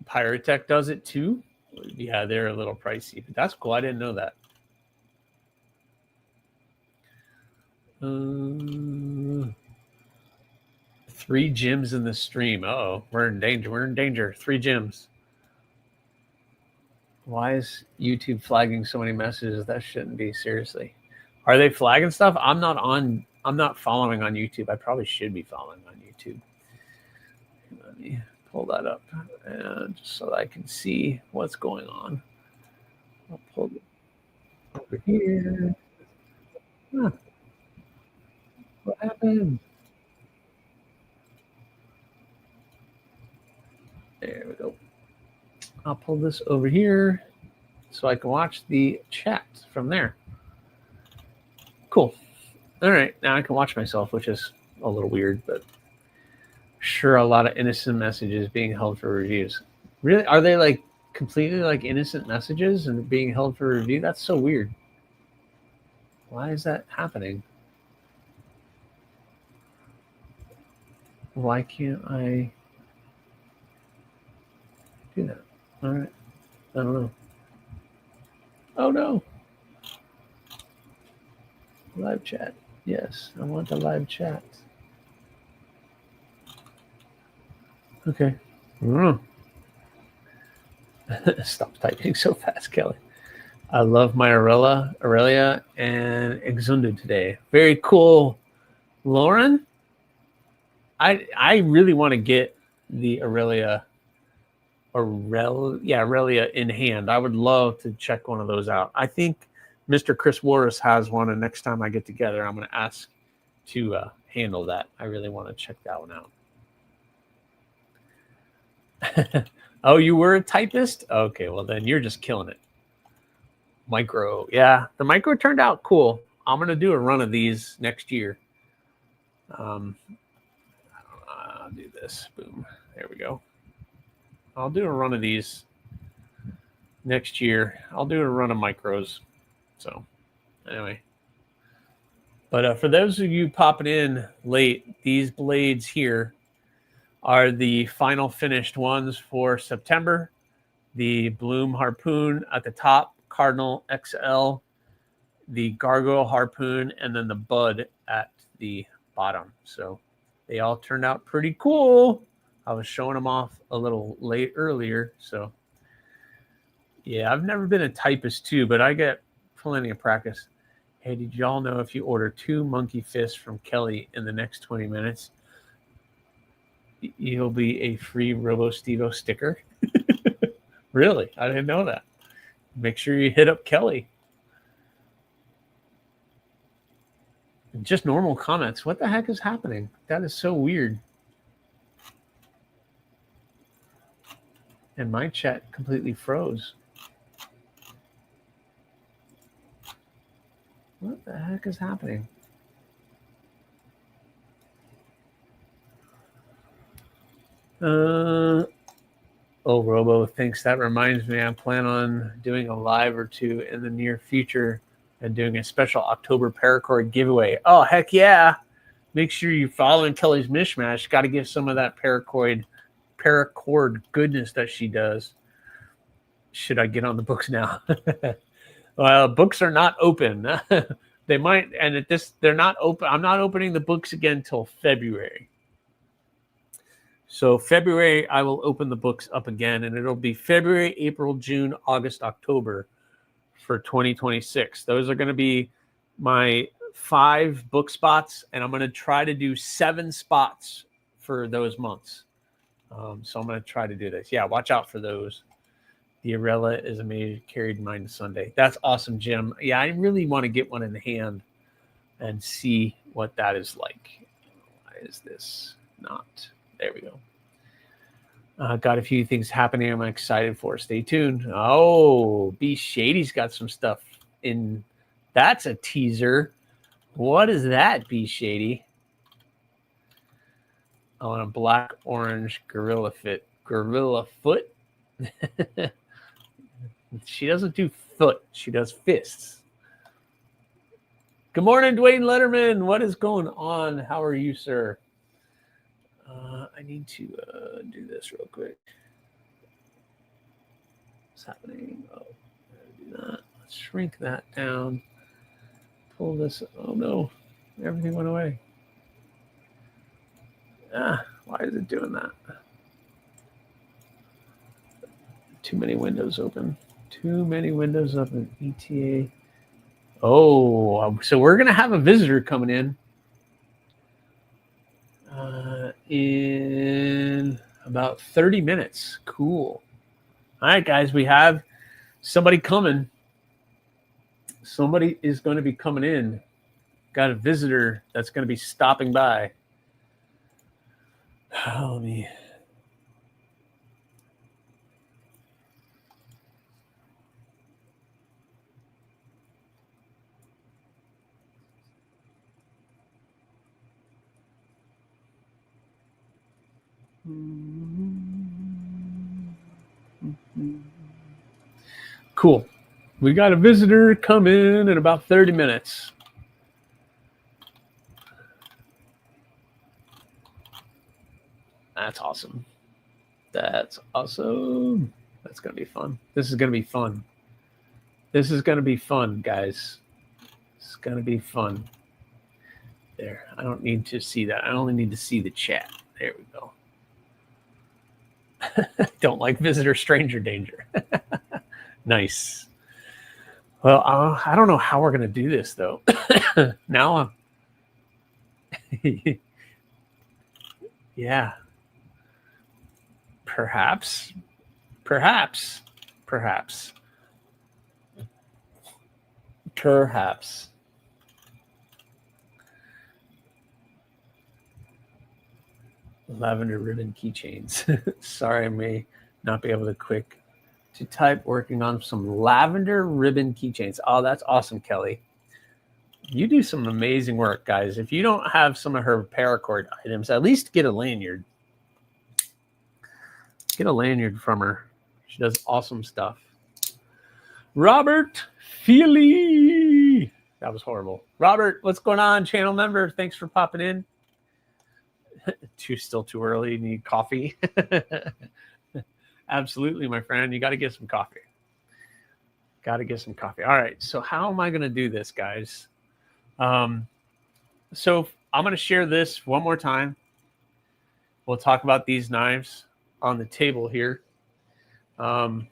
Pyrotech does it too. Yeah, they're a little pricey, but that's cool. I didn't know that. 3 gyms in the stream. Uh-oh, we're in danger. 3 gyms. Why is YouTube flagging so many messages? That shouldn't be. Seriously. Are they flagging stuff? I'm not following on YouTube. I probably should be following on YouTube. Let me pull that up just so that I can see what's going on. I'll pull it over here. Huh. What happened? There we go. I'll pull this over here so I can watch the chat from there. Cool. All right. Now I can watch myself, which is a little weird, but sure, a lot of innocent messages being held for reviews. Really? Are they like completely like innocent messages and being held for review? That's so weird. Why is that happening? Why can't I do that? All right. I don't know. Oh, no. Live chat. Yes, I want the live chat. Okay. Stop typing so fast, Kelly. I love my Aurelia and Exunda today. Very cool. Lauren, I really want to get the Aurelia in hand. I would love to check one of those out. I think Mr. Chris Warris has one, and next time I get together, I'm going to ask to handle that. I really want to check that one out. Oh, you were a typist? Okay, well then you're just killing it. Micro. Yeah, the micro turned out cool. I'm going to do a run of these next year. I'll do this. Boom. There we go. I'll do a run of these next year. I'll do a run of micros. So anyway. But for those of you popping in late, these blades here are the final finished ones for September. The Bloom Harpoon at the top, Cardinal XL, the Gargoyle Harpoon, and then the Bud at the bottom. So they all turned out pretty cool. I was showing them off a little late earlier. So yeah, I've never been a typist too, but I get plenty of practice. Hey, did y'all know if you order 2 monkey fists from Kelly in the next 20 minutes, you'll be a free RoboStevo sticker? Really? I didn't know that. Make sure you hit up Kelly. Just normal comments. What the heck is happening? That is so weird. And my chat completely froze. What the heck is happening? Oh, Robo thinks that reminds me. I plan on doing a live or 2 in the near future and doing a special October paracord giveaway. Oh, heck yeah. Make sure you're following Kelly's Mishmash. Got to give some of that paracord paracord goodness that she does. Should I get on the books now? Well, books are not open. They might, and at this, they're not open. I'm not opening the books again until February. So February, I will open the books up again, and it'll be February, April, June, August, October for 2026. Those are going to be my 5 book spots, and I'm going to try to do 7 spots for those months. So I'm going to try to do this. Yeah, watch out for those. The Arella is amazing. Carried mine to Sunday. That's awesome, Jim. Yeah, I really want to get one in the hand and see what that is like. Why is this not? There we go. Got a few things happening I'm excited for. Stay tuned. Oh, B Shady's got some stuff in. That's a teaser. What is that, B Shady? I want a black orange gorilla foot. She doesn't do foot. She does fists. Good morning, Dwayne Letterman. What is going on? How are you, sir? I need to do this real quick. What's happening? Oh, do that. Let's shrink that down. Pull this. Oh, no. Everything went away. Why is it doing that? Too many windows open. Too many windows open. ETA. Oh, so we're going to have a visitor coming in about 30 minutes. Cool. All right, guys, we have somebody coming. Somebody is going to be coming in. Got a visitor that's going to be stopping by. Let me. Cool. We got a visitor come in about 30 minutes. That's awesome. That's awesome. That's going to be fun. This is going to be fun. This is going to be fun, guys. It's going to be fun. There. I don't need to see that. I only need to see the chat. There we go. Don't like visitor stranger danger. Nice. Well, I don't know how we're going to do this, though. Now I'm... Yeah. Perhaps. Lavender ribbon keychains. Sorry, I may not be able to type. Working on some lavender ribbon keychains. Oh, that's awesome, Kelly. You do some amazing work, guys. If you don't have some of her paracord items, at least get a lanyard. Get a lanyard from her. She does awesome stuff. Robert Feely. That was horrible. Robert, what's going on? Channel member, thanks for popping in. Still too early. Need coffee. Absolutely, my friend. You got to get some coffee. All right. So how am I going to do this, guys? So I'm going to share this one more time. We'll talk about these knives on the table here. Turn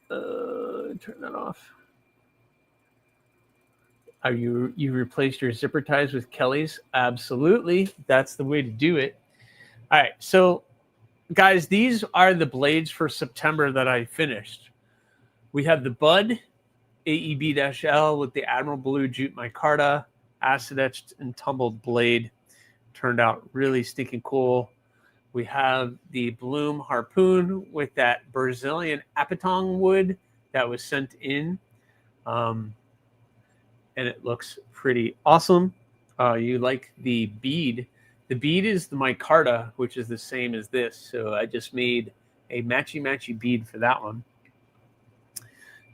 that off. Are you replaced your zipper ties with Kelly's? Absolutely. That's the way to do it. All right. So, guys, these are the blades for September that I finished. We have the Bud AEB-L with the Admiral Blue Jute Micarta acid etched and tumbled blade. Turned out really stinking cool. We have the Bloom Harpoon with that Brazilian Apatong wood that was sent in. And it looks pretty awesome. You like the bead. The bead is the micarta, which is the same as this. So I just made a matchy-matchy bead for that one.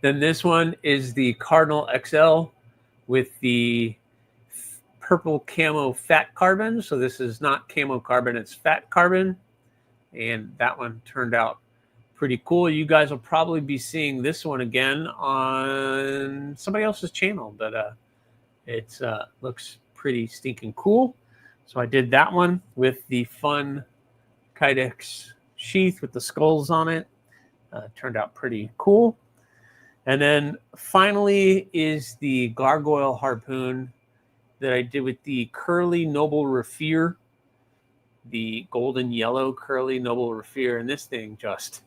Then this one is the Cardinal XL with the purple camo fat carbon. So this is not camo carbon, it's fat carbon. And that one turned out pretty cool. You guys will probably be seeing this one again on somebody else's channel, but it looks pretty stinking cool. So I did that one with the fun Kydex sheath with the skulls on it. Turned out pretty cool. And then finally is the gargoyle harpoon that I did with the curly noble raffir, the golden yellow curly noble raffir. And this thing just,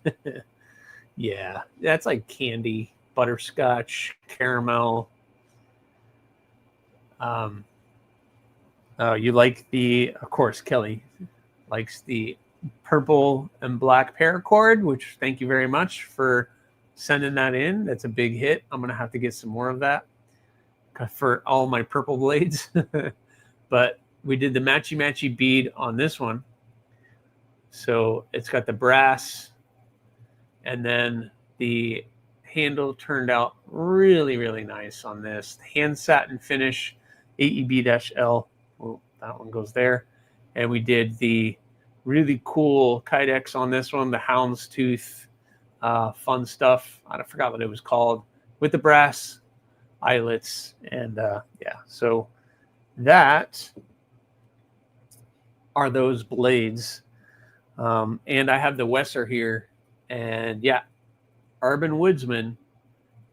yeah, that's like candy, butterscotch, caramel. You like of course, Kelly likes the purple and black paracord, which thank you very much for sending that in. That's a big hit. I'm going to have to get some more of that for all my purple blades. But we did the matchy bead on this one. So it's got the brass, and then the handle turned out really, really nice on this. Hand satin finish, AEB-L. Well, that one goes there. And we did the really cool Kydex on this one, the houndstooth, fun stuff. I forgot what it was called, with the brass eyelets. And yeah, so that are those blades. And I have the Wesser here. And yeah, Urban Woodsman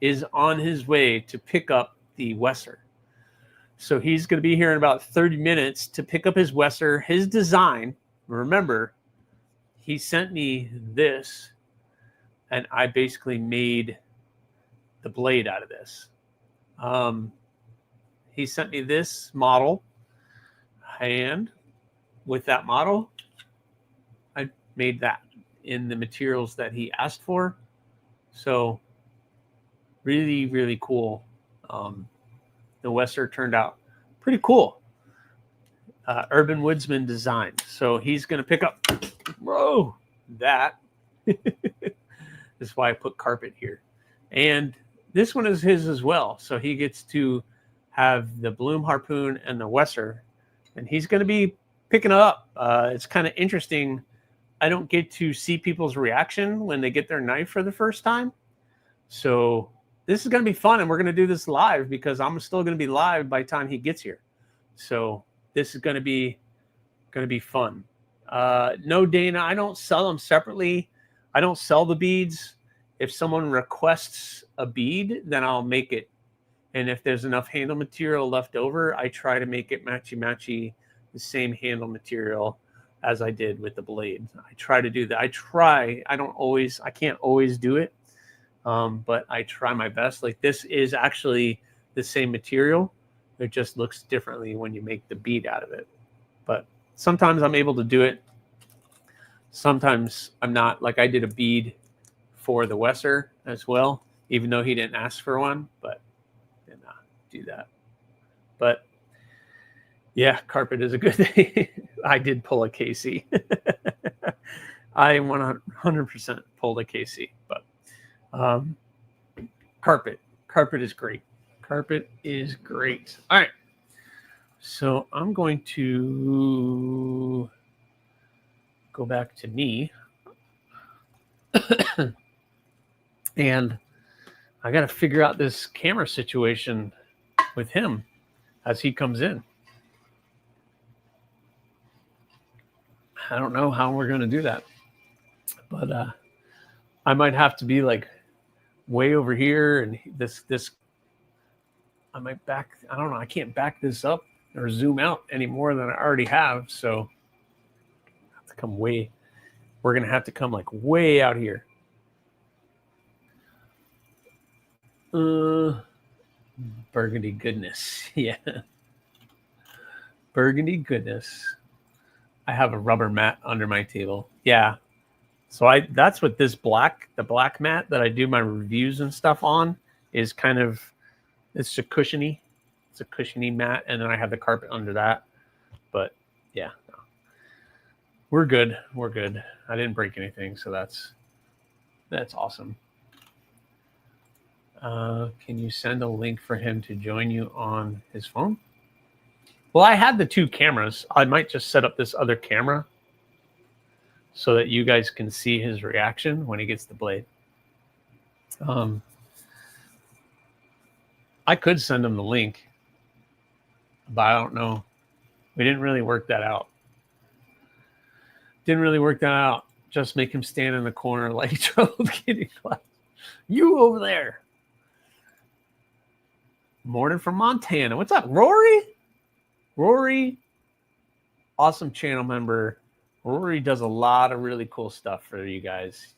is on his way to pick up the Wesser. So he's going to be here in about 30 minutes to pick up his Wesser, his design. Remember, he sent me this, and I basically made the blade out of this. He sent me this model, and with that model, I made that in the materials that he asked for. So really, really cool. The Wesser turned out pretty cool. Urban Woodsman design. So he's going to pick up, that. That's why I put carpet here. And this one is his as well. So he gets to have the Bloom harpoon and the Wesser, and he's going to be picking it up. It's kind of interesting. I don't get to see people's reaction when they get their knife for the first time. So this is going to be fun, and we're going to do this live because I'm still going to be live by the time he gets here. So this is going to be fun. No, Dana, I don't sell them separately. I don't sell the beads. If someone requests a bead, then I'll make it. And if there's enough handle material left over, I try to make it matchy, the same handle material as I did with the blade. I try to do that. I can't always do it. But I try my best. Like, this is actually the same material. It just looks differently when you make the bead out of it. But sometimes I'm able to do it. Sometimes I'm not. Like, I did a bead for the Wesser as well, even though he didn't ask for one, but did not do that. But yeah, carpet is a good thing. I did pull a KC. I 100% pulled a KC, but carpet is great. Carpet is great. All right. So I'm going to go back to me. And I got to figure out this camera situation with him as he comes in. I don't know how we're going to do that. But I might have to be like way over here, and this I might back. I don't know. I can't back this up or zoom out any more than I already have. So I have to come way. We're gonna have to come like way out here. Burgundy goodness, yeah. Burgundy goodness. I have a rubber mat under my table. Yeah. So that's what the black mat that I do my reviews and stuff on is kind of. It's a cushiony mat, and then I have the carpet under that. But yeah, no. We're good. I didn't break anything, so that's awesome. Can you send a link for him to join you on his phone? Well, I had the 2 cameras. I might just set up this other camera so that you guys can see his reaction when he gets the blade. I could send him the link, but I don't know. We didn't really work that out. Just make him stand in the corner like trouble getting class. You over there. Morning from Montana. What's up, Rory? Rory, awesome channel member. Rory does a lot of really cool stuff for you guys.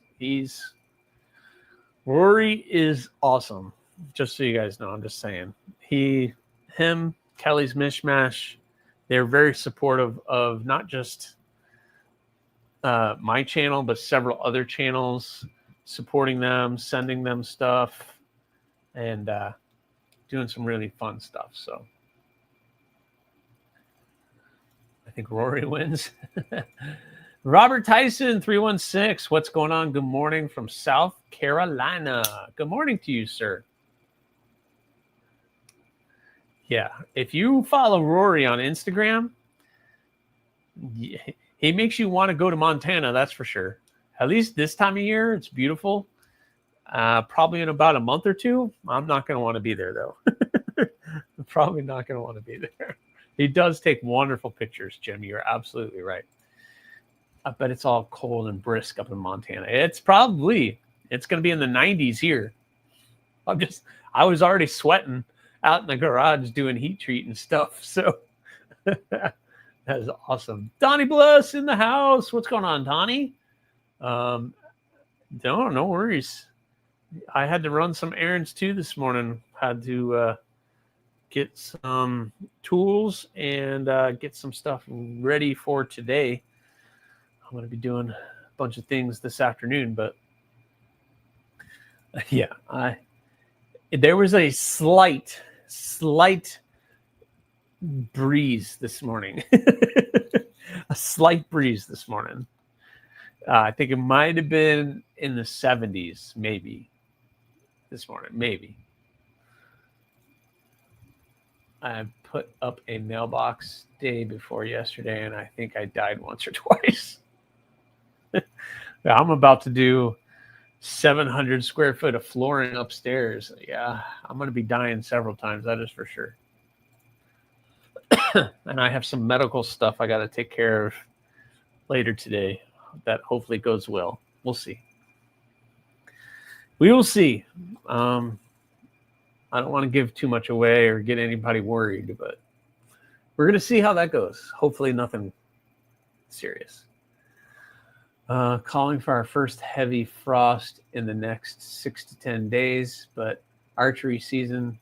Rory is awesome. Just so you guys know, I'm just saying. Him, Kelly's Mishmash, they're very supportive of not just my channel, but several other channels, supporting them, sending them stuff, and doing some really fun stuff. So I think Rory wins. Robert Tyson 316, what's going on? Good morning from South Carolina. Good morning to you, sir. Yeah, if you follow Rory on Instagram, he makes you want to go to Montana, that's for sure. At least this time of year, it's beautiful. Probably in about a month or 2. I'm not going to want to be there, though. I'm probably not going to want to be there. He does take wonderful pictures, Jim. You're absolutely right. I bet it's all cold and brisk up in Montana. It's going to be in the 90s here. I was already sweating out in the garage doing heat treat and stuff. So that is awesome. Donnie Bliss in the house. What's going on, Donnie? No worries. I had to run some errands too this morning. Had to get some tools and get some stuff ready for today. I'm going to be doing a bunch of things this afternoon, but yeah, there was a slight breeze this morning. A slight breeze this morning. I think it might have been in the 70s, maybe this morning, maybe. I put up a mailbox day before yesterday, and I think I died once or twice. I'm about to do 700 square foot of flooring upstairs. Yeah, I'm going to be dying several times. That is for sure. And I have some medical stuff I got to take care of later today. That hopefully goes well. We'll see. We will see. I don't want to give too much away or get anybody worried, but we're going to see how that goes. Hopefully nothing serious. Calling for our first heavy frost in the next 6 to 10 days, but archery season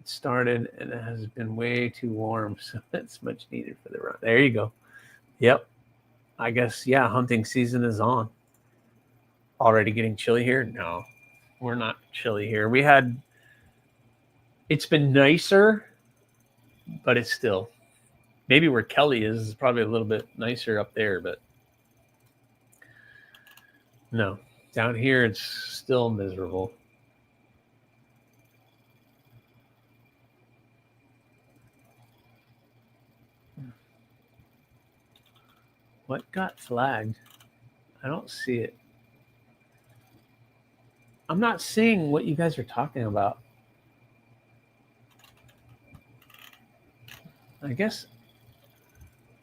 started and it has been way too warm, so that's much needed for the run. There you go. Yep. I guess, yeah, hunting season is on. Already getting chilly here? No, we're not chilly here. It's been nicer, but it's still, maybe where Kelly is probably a little bit nicer up there, but no, down here it's still miserable. What got flagged? I don't see it. I'm not seeing what you guys are talking about. I guess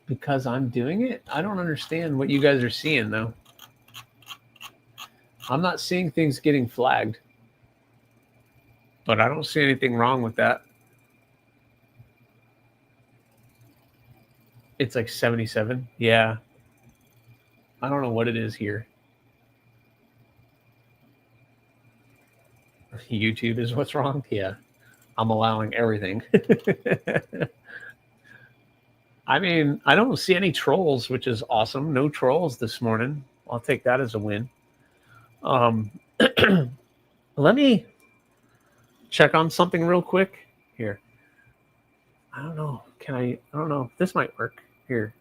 because I'm doing it, I don't understand what you guys are seeing, though. I'm not seeing things getting flagged, but I don't see anything wrong with that. It's like 77. Yeah. I don't know what it is here. YouTube is what's wrong? Yeah. I'm allowing everything. I mean, I don't see any trolls, which is awesome. No trolls this morning. I'll take that as a win. Let me check on something real quick here. I don't know. I don't know. This might work here.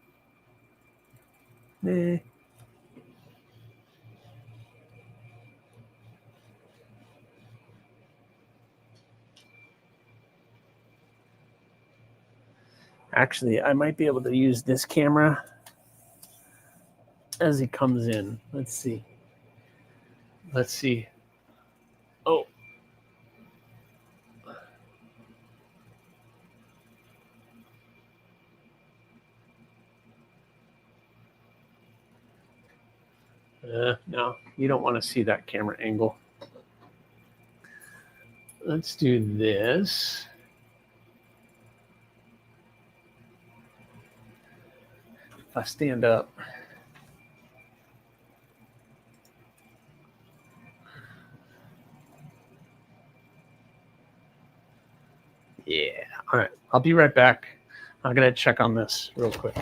Actually, I might be able to use this camera as he comes in. Let's see. Let's see. Oh. No, you don't want to see that camera angle. Let's do this. If I stand up. Yeah. All right. I'll be right back. I'm going to check on this real quick.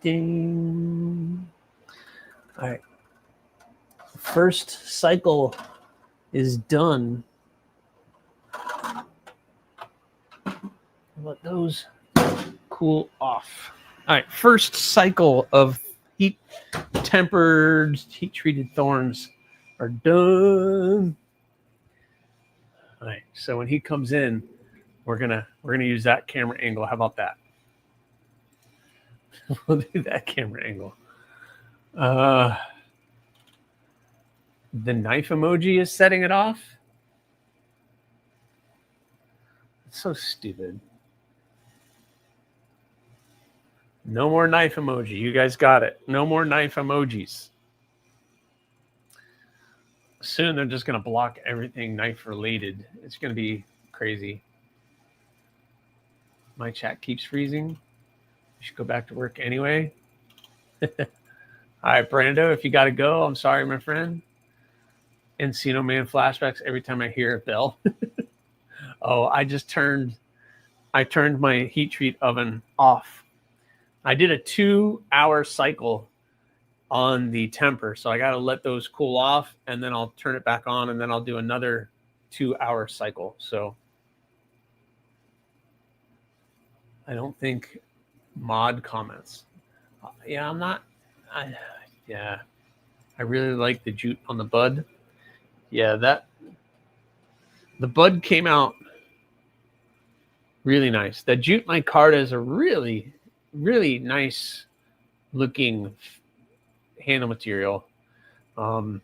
Ding. All right. First cycle is done. Let those cool off. All right. First cycle of heat-tempered, heat-treated thorns are done. All right. So when he comes in, we're gonna use that camera angle. How about that? We'll do that camera angle. The knife emoji is setting it off. It's so stupid. No more knife emoji. You guys got it. No more knife emojis. Soon they're just going to block everything knife related. It's going to be crazy. My chat keeps freezing. You should go back to work anyway. All right, Brando, if you got to go, I'm sorry, my friend. Encino Man flashbacks every time I hear a bell. Oh, I turned my heat treat oven off. I did a 2-hour cycle on the temper, so I got to let those cool off, and then I'll turn it back on, and then I'll do another 2-hour cycle. So I don't think mod comments. Yeah, I'm not. Yeah, I really like the jute on the bud. Yeah, the bud came out really nice. The jute micarta is a really, really nice looking handle material. I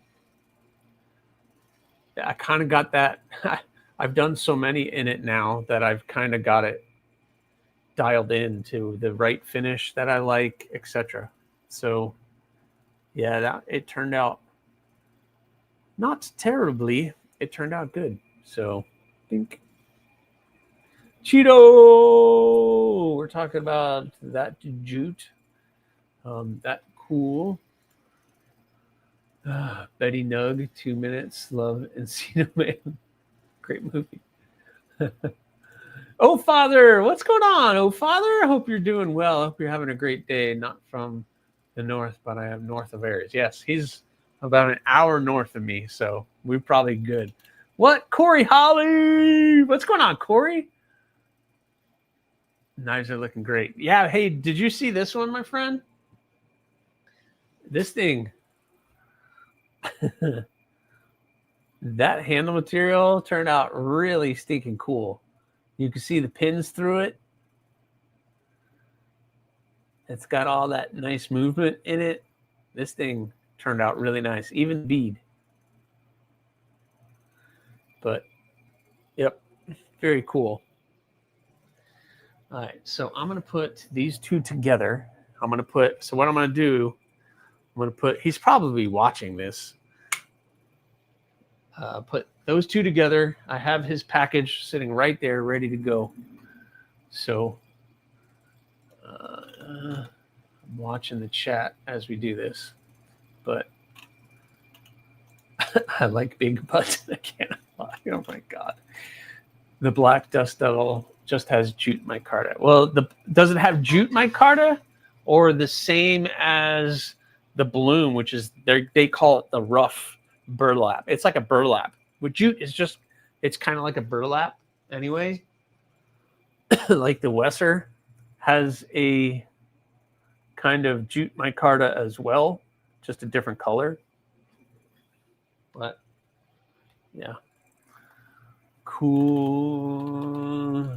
kind of got that. I've done so many in it now that I've kind of got it dialed into the right finish that I like, etc. So yeah, it turned out not terribly. It turned out good. So I think Cheeto, we're talking about that jute. That cool. Betty Nug, 2 minutes. Love Encino Man. Great movie. Oh, Father, what's going on? Oh, Father, I hope you're doing well. I hope you're having a great day. Not from the north, but I am north of Aries. Yes, he's about an hour north of me, so we're probably good. What? Corey Holly? What's going on, Corey? Knives are looking great. Yeah, hey, did you see this one, my friend? This thing. That handle material turned out really stinking cool. You can see the pins through it. It's got all that nice movement in it. This thing turned out really nice, even the bead. But, yep, very cool. All right, so I'm going to put these two together. So what I'm going to do, he's probably watching this. Put those two together. I have his package sitting right there, ready to go. So I'm watching the chat as we do this, but I like big butts. I can't lie. Oh my God. The black dust devil just has jute micarta. Well, does it have jute micarta or the same as the bloom, which is they call it the rough burlap. It's like a burlap. With jute, it's kind of like a burlap anyway. Like the Wesser has a kind of jute micarta as well, just a different color. But Yeah. Cool.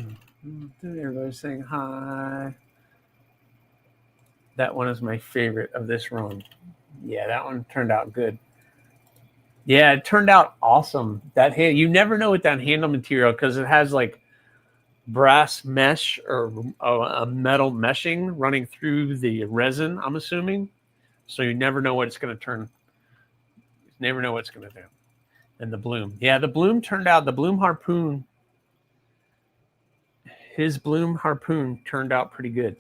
Everybody's saying hi. That one is my favorite of this run. Yeah, that one turned out good. Yeah, it turned out awesome. That hand, you never know with that handle material because it has like brass mesh or a metal meshing running through the resin, I'm assuming. So you never know what it's going to turn. You never know what it's going to do. And the bloom. Yeah, the bloom turned out, the bloom harpoon, his bloom harpoon turned out pretty good.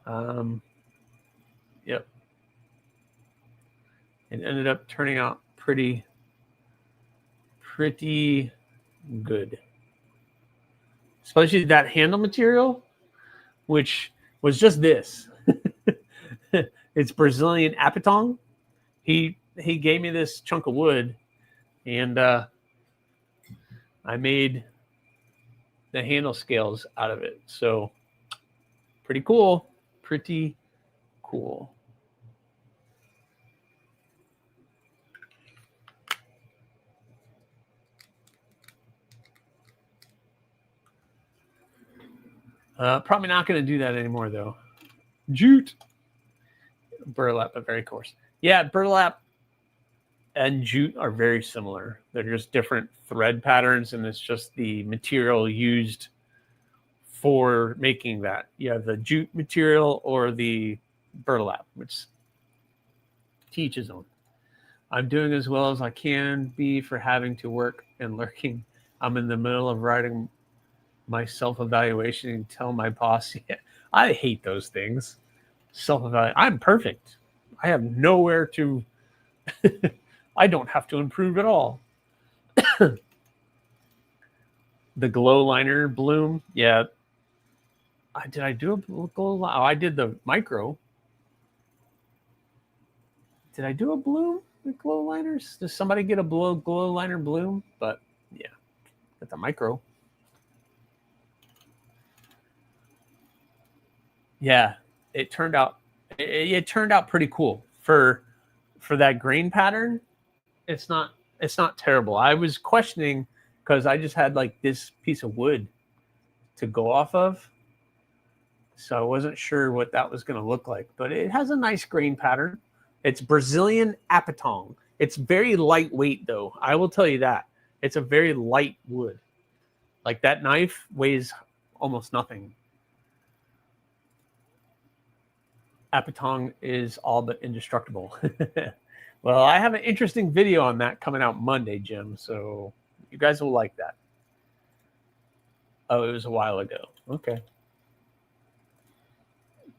Yep. It ended up turning out pretty good. Especially that handle material, which was just this. It's Brazilian apatong. He gave me this chunk of wood, and I made the handle scales out of it. So pretty cool. Pretty cool. Probably not going to do that anymore, though. Jute. Burlap, but very coarse. Yeah, burlap and jute are very similar. They're just different thread patterns, and it's just the material used for making that. You have the jute material or the burlap, which to each his own. I'm doing as well as I can be for having to work and lurking. I'm in the middle of writing my self-evaluation and tell my boss, yeah, I hate those things. Self-evaluation. I'm perfect. I have nowhere to, I don't have to improve at all. The glow liner bloom. Yeah. Did I do a glow liner? Oh, I did the micro. Did I do a bloom with glow liners? Does somebody get a glow liner bloom? But yeah, at the micro. Yeah, it turned out pretty cool for that grain pattern. It's not terrible. I was questioning because I just had like this piece of wood to go off of, so I wasn't sure what that was going to look like. But it has a nice grain pattern. It's Brazilian apatong. It's very lightweight, though. I will tell you that. It's a very light wood. Like that knife weighs almost nothing. Apatong is all but indestructible. Well, I have an interesting video on that coming out Monday, Jim, so you guys will like that. Oh, it was a while ago. Okay.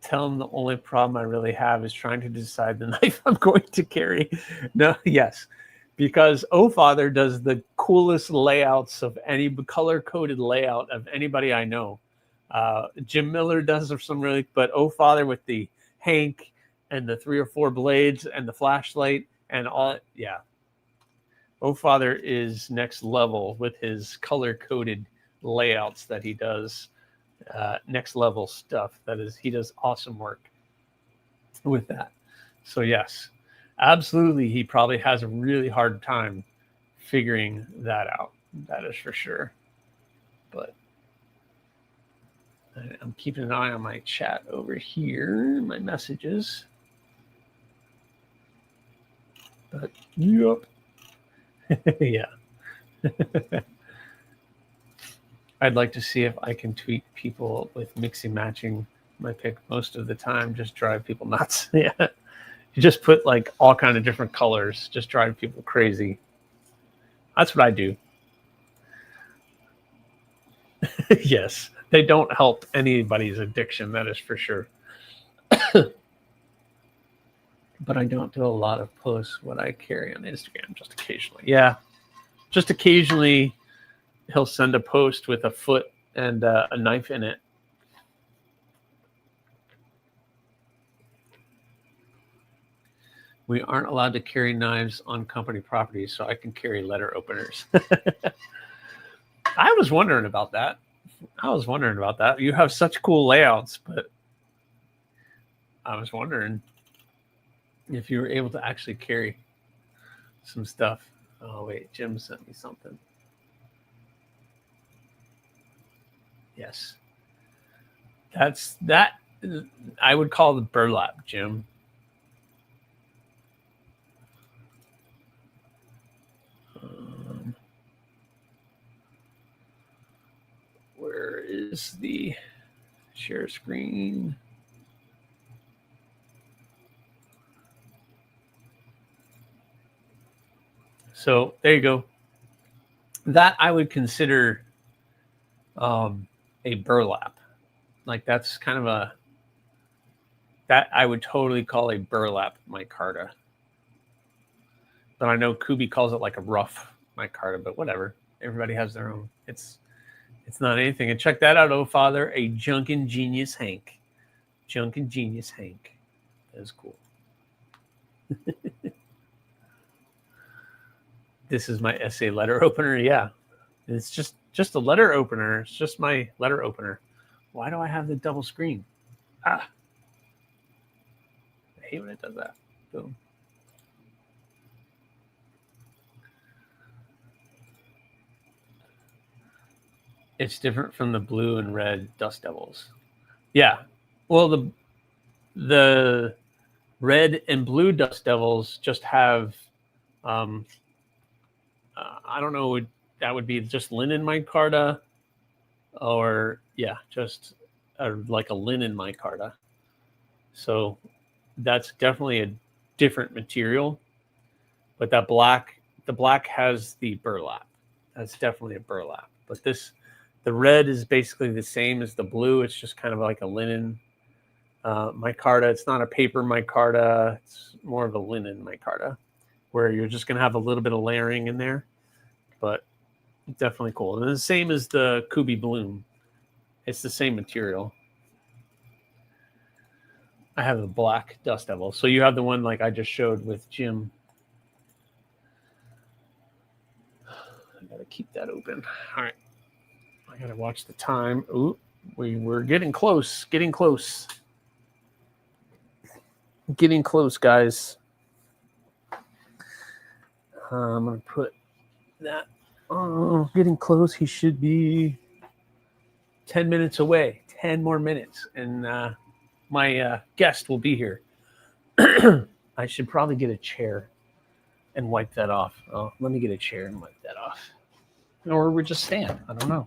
Tell them the only problem I really have is trying to decide the knife I'm going to carry. No, yes, because O-Father does the coolest layouts of any color-coded layout of anybody I know. Jim Miller does some really, but O-Father with the Hank and the 3 or 4 blades and the flashlight and all, yeah. O-Father is next level with his color-coded layouts that he does. Next level stuff. That is, he does awesome work with that. So yes, absolutely, he probably has a really hard time figuring that out. That is for sure. But I'm keeping an eye on my chat over here, my messages. But yep. Yeah. I'd like to see if I can tweak people with mixing matching my pick most of the time, just drive people nuts. Yeah. You just put like all kind of different colors, just drive people crazy. That's what I do. Yes. They don't help anybody's addiction, that is for sure. But I don't do a lot of posts what I carry on Instagram, just occasionally. Yeah. Just occasionally he'll send a post with a foot and a knife in it. We aren't allowed to carry knives on company property, so I can carry letter openers. I was wondering about that. You have such cool layouts, but I was wondering if you were able to actually carry some stuff. Oh, wait, Jim sent me something. Yes. That's that. I would call the burlap, Jim. Where is the share screen? So there you go. That I would consider a burlap. Like that's kind of a that I would totally call a burlap micarta. But I know Kubi calls it like a rough micarta, but whatever. Everybody has their own. It's not anything. And check that out, oh father, a Junkin Genius Hank. Junkin Genius Hank. That is cool. This is my essay letter opener. Yeah. It's just a letter opener. It's just my letter opener. Why do I have the double screen? I hate when it does that. Boom. It's different from the blue and red Dust Devils. Yeah. Well, the red and blue Dust Devils just have, I don't know, that would be just linen micarta, or yeah, just like a linen micarta. So that's definitely a different material. But the black has the burlap. That's definitely a burlap. But the red is basically the same as the blue. It's just kind of like a linen micarta. It's not a paper micarta. It's more of a linen micarta, where you're just going to have a little bit of layering in there. But definitely cool. And the same as the Kubi Bloom. It's the same material. I have the black Dust Devil. So you have the one like I just showed with Jim. I got to keep that open. All right. I got to watch the time. Ooh, we're getting close. Getting close. Getting close, guys. I'm going to put that. Oh, getting close. He should be 10 minutes away. 10 more minutes. And my guest will be here. I should probably get a chair and wipe that off. Oh, let me get a chair and wipe that off. Or we just stand. I don't know.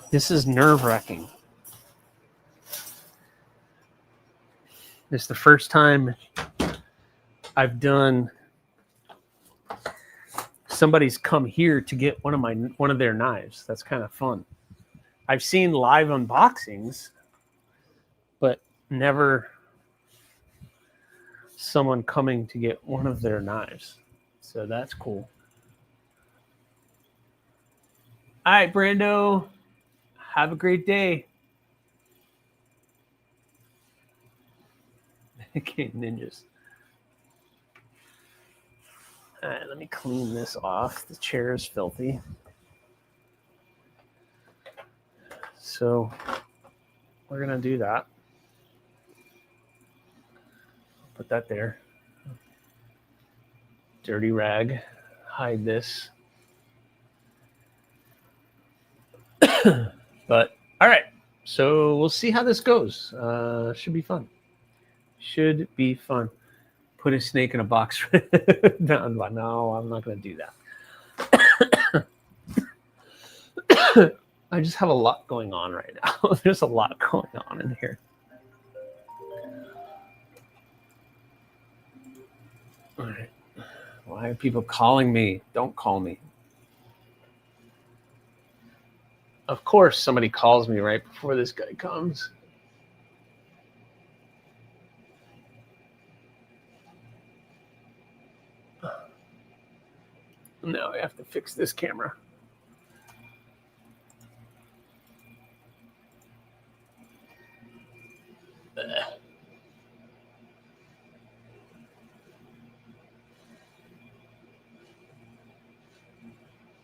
This is nerve-wracking. This is the first time I've done. Somebody's come here to get one of their knives. That's kind of fun. I've seen live unboxings, but never someone coming to get one of their knives. So that's cool. All right, Brando. Have a great day. Okay, ninjas. All right, let me clean this off. The chair is filthy. So we're going to do that. Put that there. Dirty rag. Hide this. But all right. So we'll see how this goes. Should be fun. Should be fun. Put a snake in a box. No, I'm not going to do that. I just have a lot going on right now. There's a lot going on in here. All right. Why are people calling me? Don't call me. Of course, somebody calls me right before this guy comes. Now I have to fix this camera.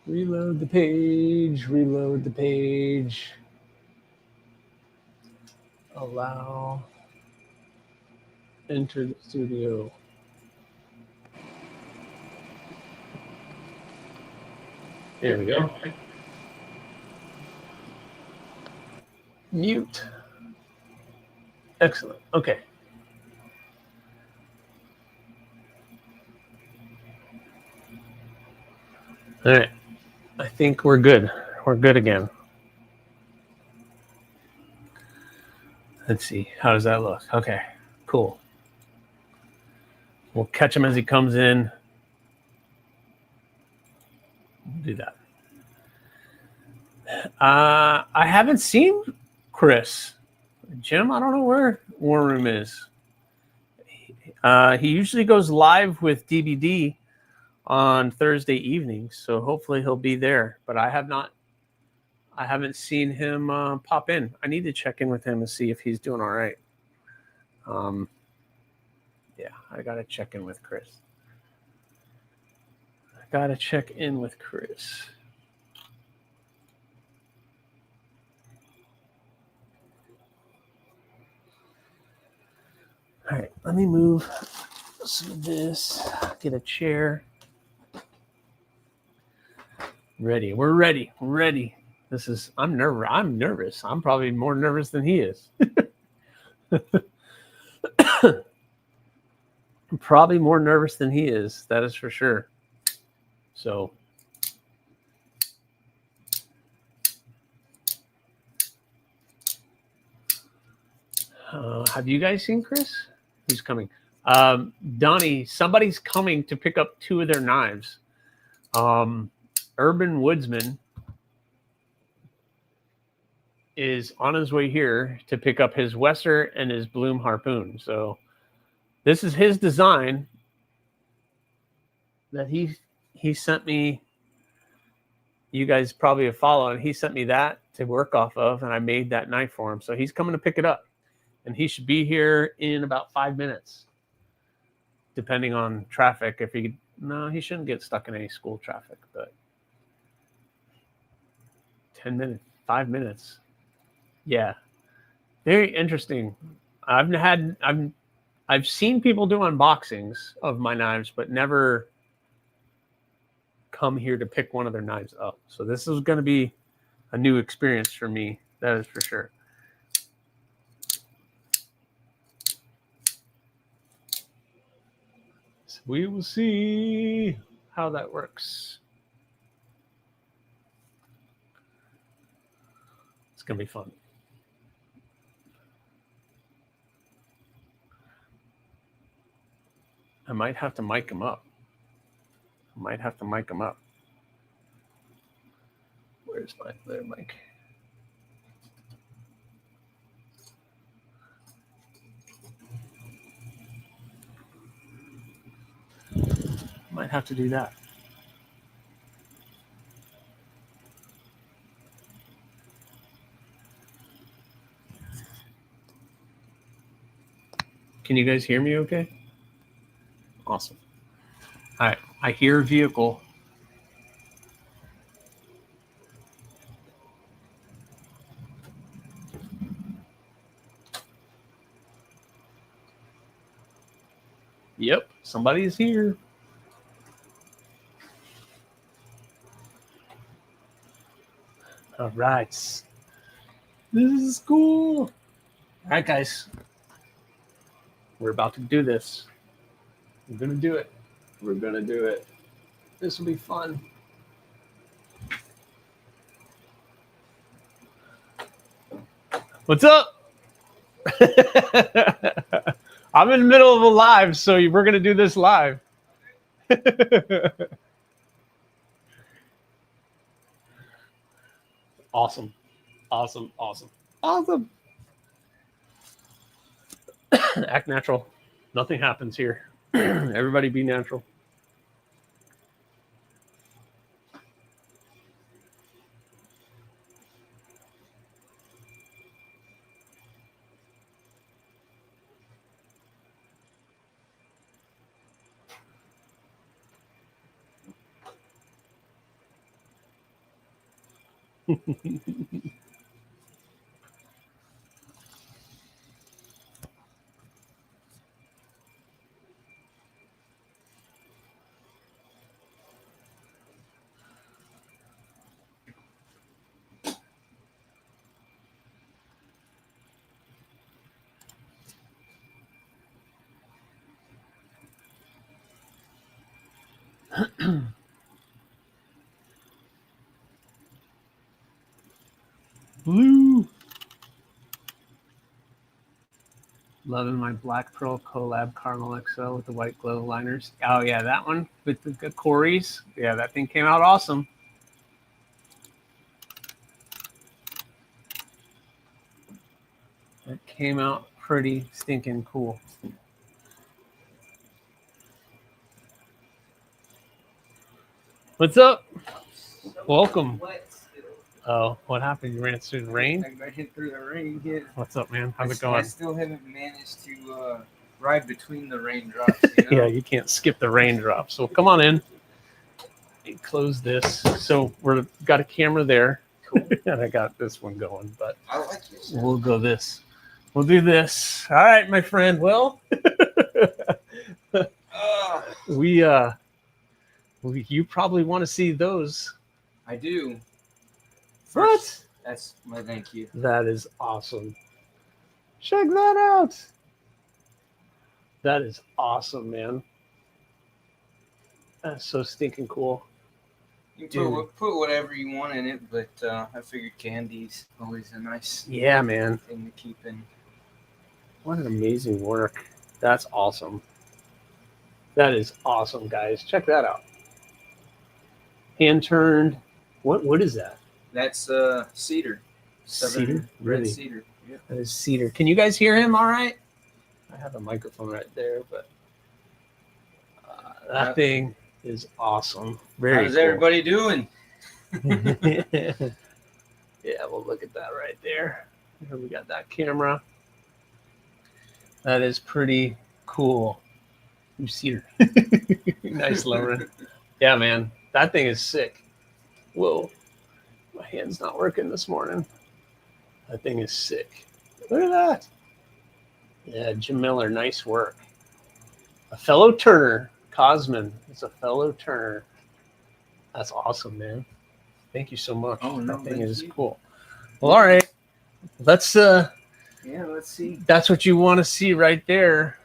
Reload the page. Reload the page. Allow. Enter the studio. There we go. Mute. Excellent. Okay. All right. I think we're good. We're good again. Let's see. How does that look? Okay. Cool. We'll catch him as he comes in. Do that. I haven't seen Chris. Jim, I don't know where War Room is. He usually goes live with DVD on Thursday evenings, so hopefully he'll be there. But I haven't seen him pop in. I need to check in with him and see if he's doing all right. Yeah, I gotta check in with Chris. All right, let me move some of this, get a chair. Ready, we're ready, I'm nervous. I'm probably more nervous than he is. I'm probably more nervous than he is, that is for sure. So have you guys seen Chris? Who's coming? Donnie, somebody's coming to pick up 2 of their knives. Urban Woodsman is on his way here to pick up his Wesser and his Bloom harpoon. So this is his design that he sent me. You guys probably have followed. He sent me that to work off of, and I made that knife for him. So he's coming to pick it up, and he should be here in about 5 minutes, depending on traffic. He shouldn't get stuck in any school traffic, but 10 minutes, 5 minutes. Yeah, very interesting. I've seen people do unboxings of my knives, but never come here to pick one of their knives up. So this is going to be a new experience for me. That is for sure. So we will see how that works. It's going to be fun. I might have to mic him up. Where's my mic? Might have to do that. Can you guys hear me okay? Awesome. All right, I hear vehicle. Yep, somebody's here. All right. This is cool. All right, guys. We're about to do this. We're going to do it. This will be fun. What's up? I'm in the middle of a live, so we're going to do this live. Awesome. Act natural. Nothing happens here. Everybody be natural. Blue. Loving my Black Pearl Collab Caramel XL with the white glow liners. Oh yeah, that one with the Corys. Yeah, that thing came out awesome. It came out pretty stinking cool. What's up? Welcome. Oh, what happened? You ran through the rain? I hit through the rain. Yeah. What's up, man? How's it going? I still haven't managed to ride between the raindrops. You know? Yeah, you can't skip the raindrops. So come on in. Close this. So we've got a camera there. Cool. And I got this one going, but I like this. We'll go this. We'll do this. All right, my friend. Well, you probably want to see those. I do. What? That's my thank you. That is awesome. Check that out. That is awesome, man. That's so stinking cool. You can put whatever you want in it, but I figured candy's always a nice man thing to keep in. What an amazing work. That's awesome. That is awesome, guys. Check that out. Hand turned. What is that? That's cedar. Cedar? Really? Red cedar. Yeah. That is cedar. Can you guys hear him all right? I have a microphone right there, but that thing is awesome. Very How's cool. everybody doing? Yeah, we'll look at that right there. Here we got that camera. That is pretty cool. You see her. Nice, Lauren. Yeah, man. That thing is sick. Whoa. My hand's not working this morning. That thing is sick. Look at that. Yeah, Jim Miller, nice work. A fellow Turner, Cosman. It's a fellow Turner. That's awesome, man. Thank you so much. Oh, no, that thing is you. cool. Well, all right. Let's see. That's what you want to see right there.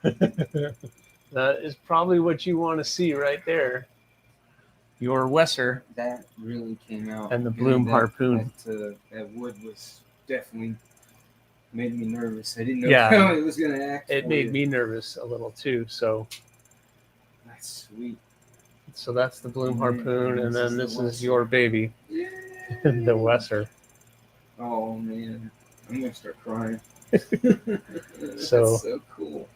That is probably what you want to see right there. Your Wesser. That really came out. And the Bloom Harpoon. That wood was definitely made me nervous. I didn't know how it was going to act. It made me nervous a little too. So that's sweet. So that's the Bloom Harpoon, and then this is your baby, yeah. The Wesser. Oh man, I'm gonna start crying. So that's so cool.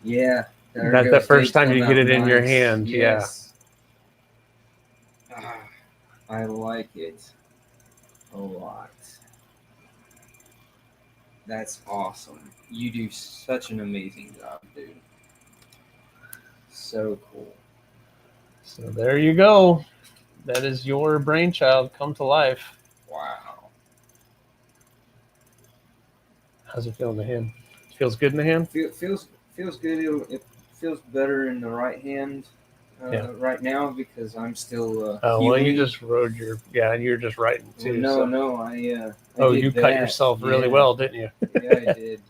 Yeah, that's the first time you get it in your hand. Yes. Yeah. I like it a lot. That's awesome. You do such an amazing job, dude. So cool. So there you go. That is your brainchild come to life. Wow. How's it feel in the hand? Feels good in the hand? Feels good. It feels better in the right hand right now because I'm still well, you just rode your you're just writing too. No, I you cut yourself really well, didn't you? Yeah, I did.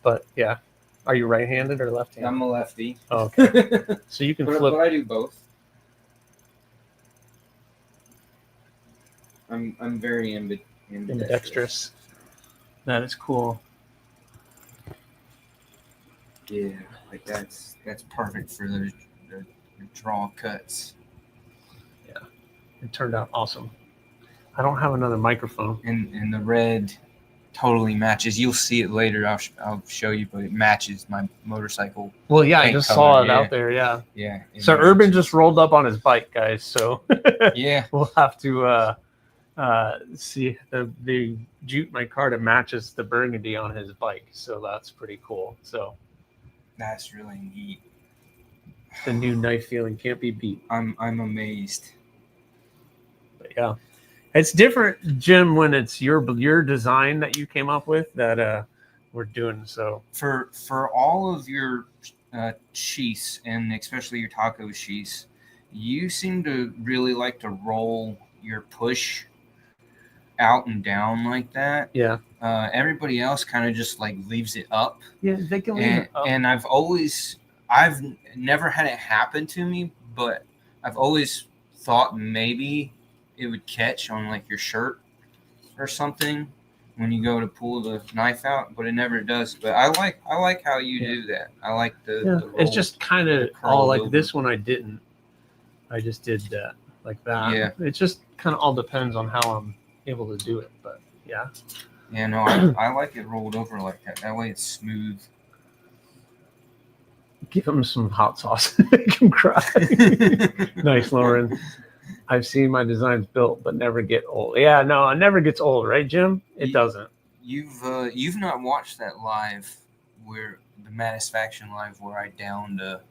But yeah. Are you right-handed or left-handed? I'm a lefty. Oh, okay. So you can flip. But I do both. I'm very ambidextrous. That is cool. Yeah, like that's perfect for the draw cuts. Yeah, it turned out awesome. I don't have another microphone. And the red totally matches. You'll see it later. I'll show you, but it matches my motorcycle. Well, yeah, I just saw it out there. Yeah. Yeah. So Urban just rolled up on his bike, guys. So yeah, we'll have to see the Jute micarta matches the burgundy on his bike. So that's pretty cool. So that's really neat. The new knife feeling can't be beat. I'm amazed. But yeah. It's different, Jim, when it's your design that you came up with that we're doing. So for all of your sheaths, and especially your taco sheaths, you seem to really like to roll your push out and down like that. Yeah. Everybody else kind of just like leaves it up. Yeah, they can leave it up. And I've always I've never had it happen to me, but I've always thought maybe it would catch on like your shirt or something when you go to pull the knife out, but it never does. But I like how you do that. I like the roll, it's just kind of curl all like over. this one. I didn't. I just did that like that. Yeah. It just kind of all depends on how I'm able to do it. But yeah. Yeah, no, I like it rolled over like that. That way it's smooth. Give him some hot sauce. Make him cry. Nice, Lauren. I've seen my designs built, but never get old. Yeah, no, it never gets old, right, Jim? It doesn't. You've not watched that live where the Satisfaction live where I downed a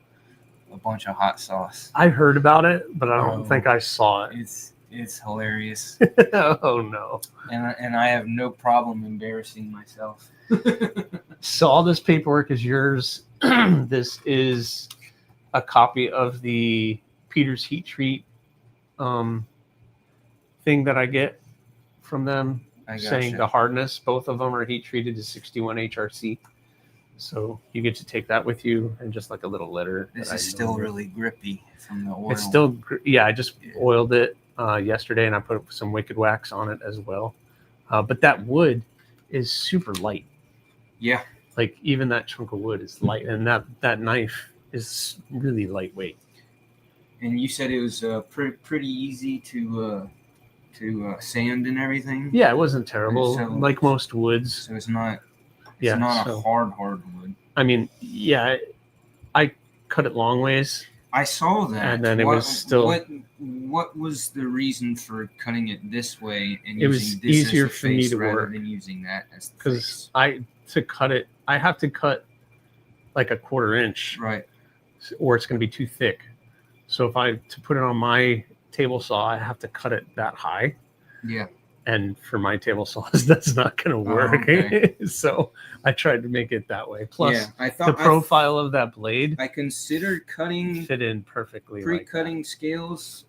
bunch of hot sauce. I heard about it, but I don't think I saw it. It's hilarious. Oh no! And I have no problem embarrassing myself. So all this paperwork is yours. This is a copy of the Peter's Heat Treat thing that I get from them, saying the hardness. Both of them are heat treated to 61 HRC. So you get to take that with you, and just like a little letter. This is still really grippy from the oil. It's still, yeah. I just oiled it yesterday, and I put some Wicked Wax on it as well. But that wood is super light. Yeah. Like even that chunk of wood is light, and that knife is really lightweight. And you said it was pretty easy to sand and everything. Yeah, it wasn't terrible. So, like most woods. So it's not. It's not a hard wood. I mean, yeah, I cut it long ways. I saw that. And then it was still. What was the reason for cutting it this way and it was using this easier as the for me face to rather work than using that as the because face? to cut it, I have to cut like a 1/4 inch, right, or it's going to be too thick. So to put it on my table saw, I have to cut it that high. Yeah. And for my table saws, that's not going to work. Oh, okay. So I tried to make it that way. Plus, yeah, I thought the profile of that blade, I considered cutting fit in perfectly. Pre-cutting scales,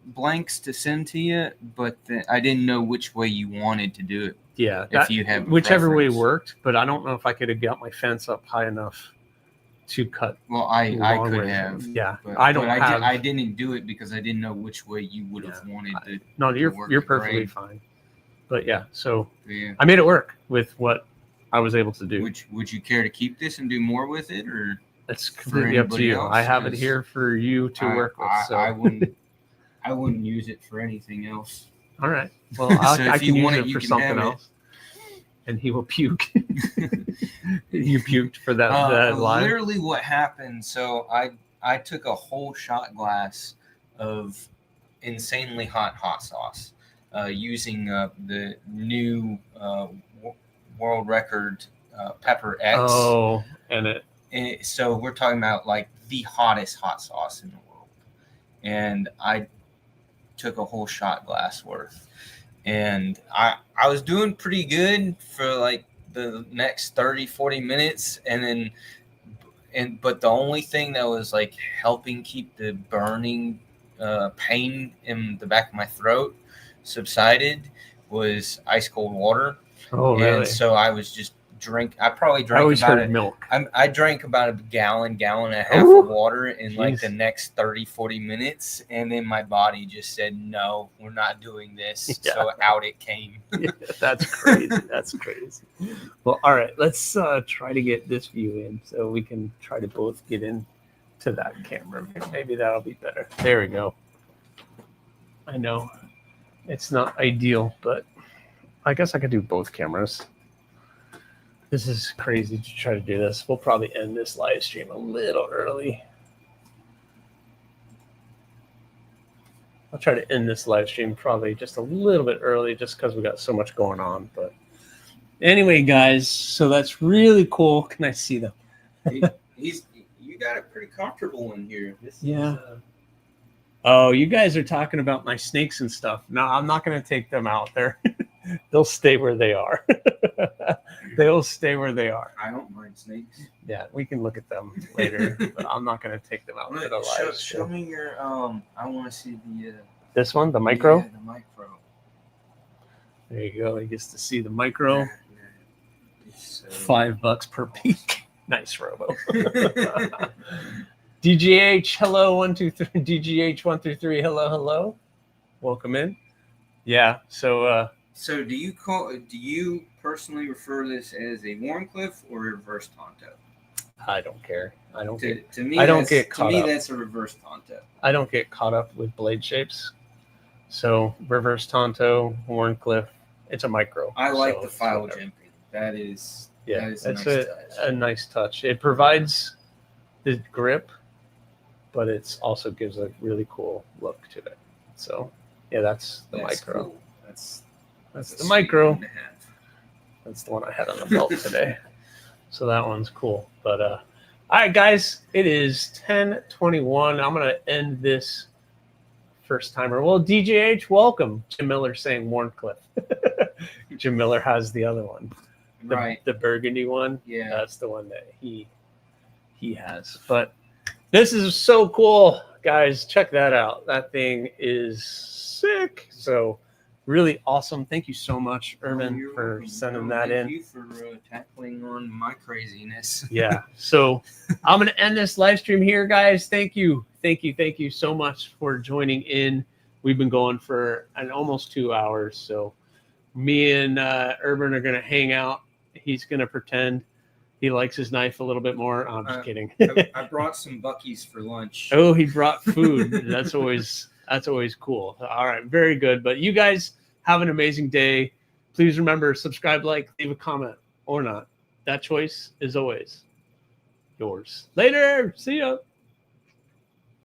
blanks to send to you, but I didn't know which way you wanted to do it. Yeah, if you have whichever way worked, but I don't know if I could have got my fence up high enough to cut. Well, I could have. Yeah, but, I didn't do it because I didn't know which way you would have wanted to. No, you're perfectly fine. But yeah, so yeah. I made it work with what I was able to do. Would you care to keep this and do more with it, or it's completely up to you? Else? I have it here for you to work with. So I wouldn't use it for anything else. All right. Well, I can use it for something else. And he will puke. You puked for that line? Literally what happened. So I took a whole shot glass of insanely hot sauce using the new world record Pepper X. Oh, so we're talking about like the hottest hot sauce in the world. And I took a whole shot glass worth. And I was doing pretty good for like the next 30-40 minutes, but the only thing that was like helping keep the burning pain in the back of my throat subsided was ice cold water. Oh, really? And so I was just I probably drank milk. I drank about a gallon and a half of water in like the next 30-40 minutes, and then my body just said, no, we're not doing this. Yeah. So out it came. Yeah, that's crazy. That's crazy. Well, all right, let's try to get this view in so we can try to both get in to that camera. Maybe that'll be better. There we go. I know it's not ideal, but I guess I could do both cameras. This is crazy to try to do this. We'll probably end this live stream a little early. I'll try to end this live stream probably just a little bit early just because we got so much going on. But anyway, guys, so that's really cool. Can I see them? You got it pretty comfortable in here. Yeah. Oh, you guys are talking about my snakes and stuff. No, I'm not going to take them out there. They'll stay where they are. They'll stay where they are. I don't mind snakes. Yeah, we can look at them later, but I'm not going to take them out for the live show me your I want to see the this one, the micro. Yeah, the micro. There you go. He gets to see the micro. Yeah. $5 per peak. Nice, Robo. DGH, hello, 1, 2, 3. DGH 1 through 3, hello. Welcome in. Yeah. So so do you personally refer this as a Warncliffe or a reverse Tonto? I don't care. I don't get caught up. That's a reverse Tonto. I don't get caught up with blade shapes. So reverse Tonto, Warncliffe, it's a micro. I like the file jimping. That is a nice touch. It provides the grip, but it's also gives a really cool look to it. So yeah, that's the micro. Cool. That's the micro. That's the one I had on the belt today. So that one's cool. But all right, guys, it is 10:21. I'm gonna end this first timer. Well, DJH, welcome. Jim Miller saying Warncliffe. Jim Miller has the other one. Right. The burgundy one. Yeah. That's the one that he has. But this is so cool, guys. Check that out. That thing is sick. So really awesome. Thank you so much, Urban, for sending that in. Thank you for tackling on my craziness. Yeah. So I'm going to end this live stream here, guys. Thank you so much for joining in. We've been going for almost 2 hours. So me and Urban are going to hang out. He's going to pretend he likes his knife a little bit more. I'm just kidding. I brought some Buc-ee's for lunch. Oh, he brought food. That's always cool. All right. Very good. But you guys have an amazing day. Please remember, subscribe, like, leave a comment or not. That choice is always yours. Later. See ya.